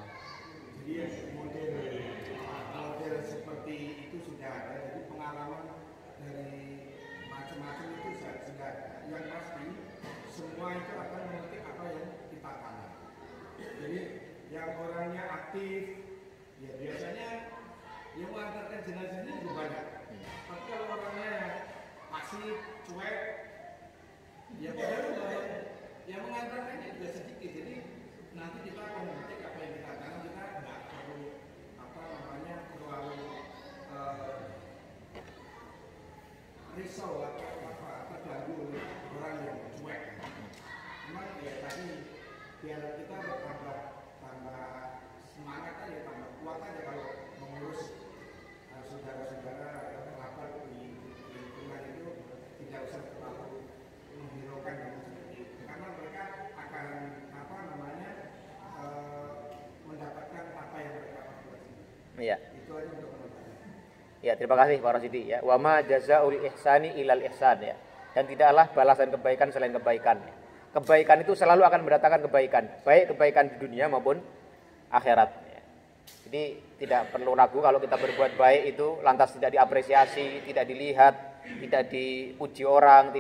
Jadi model seperti itu sudah ada. Jadi pengalaman dari macam-macam itu sudah ada. Yang pasti semua itu akan memetik apa yang kita tanam. Jadi yang orangnya aktif, ya biasanya yang mengantarkan jenazahnya juga banyak. Tapi kalau orangnya pasif, cuek, ya yang mengantarkannya juga sedikit. Jadi nanti kita akan memetik apa yang kita tanam. Kita nggak perlu terlalu risau atau terganggu oleh orang yang cuek. Memang ya tadi biar kita tambah semangat aja, tambah kuat aja kalau mengurus saudara-saudara kerabat di lingkungan itu, tidak usah terlalu menghiraukan menjauhkan dari seperti itu karena mereka akan apa namanya mendapatkan apa yang mereka perbuat. Iya. Itu aja untuk menutup. Ya, terima kasih Pak Rasidi ya. Wa ma jazaa'ul ihsani ilal ihsan ya. Dan tidaklah balasan kebaikan selain kebaikan. Kebaikan itu selalu akan mendatangkan kebaikan, baik kebaikan di dunia maupun akhirat. Ya. Jadi tidak perlu ragu kalau kita berbuat baik itu lantas tidak diapresiasi, tidak dilihat, tidak dipuji orang,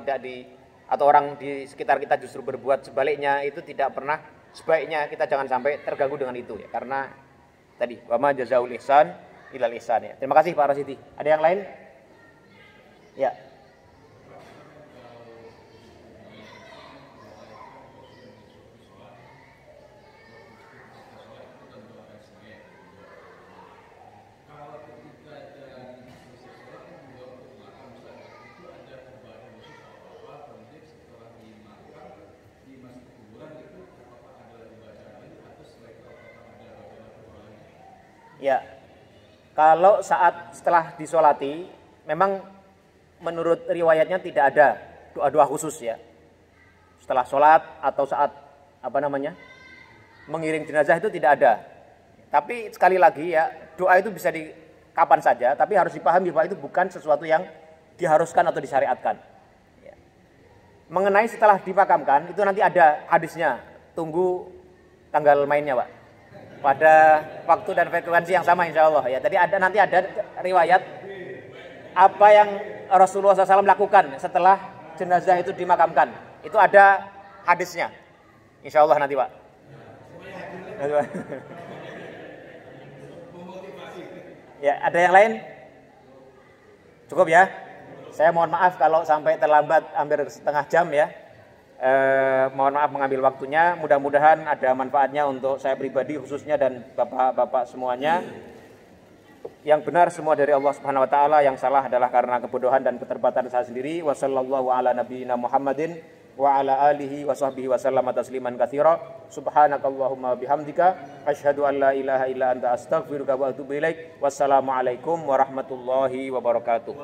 atau orang di sekitar kita justru berbuat sebaliknya, itu tidak pernah. Sebaiknya kita jangan sampai terganggu dengan itu ya. Karena tadi wa ma jazaa'ul ihsan ilal ihsan ya. Terima kasih Pak Rasidi. Ada yang lain? Ya. Ya, kalau setelah disolati, memang menurut riwayatnya tidak ada doa-doa khusus ya. Setelah sholat atau saat mengiring jenazah itu tidak ada. Tapi sekali lagi ya, doa itu bisa di kapan saja, tapi harus dipahami bahwa itu bukan sesuatu yang diharuskan atau disyariatkan. Ya. Mengenai setelah dimakamkan, itu nanti ada hadisnya. Tunggu tanggal mainnya, Pak. Pada waktu dan frekuensi yang sama insya Allah ya. Tadi nanti ada riwayat apa yang Rasulullah SAW lakukan setelah jenazah itu dimakamkan. Itu ada hadisnya. Insya Allah nanti Pak. Ya, ada yang lain? Cukup ya. Saya mohon maaf kalau sampai terlambat hampir setengah jam ya. Mohon maaf mengambil waktunya. Mudah-mudahan ada manfaatnya untuk saya pribadi khususnya dan bapak-bapak semuanya. Yang benar semua dari Allah Subhanahu wa taala, yang salah adalah karena kebodohan dan keterbatasan saya sendiri. Wassallallahu ala nabiyyina Muhammadin wa ala alihi wa sahbihi wa sallama tasliman katsira. Subhanakallahumma bihamdika asyhadu an la ilaha illa anta astaghfiruka wa atubu ilaik. Wassalamualaikum warahmatullahi wabarakatuh.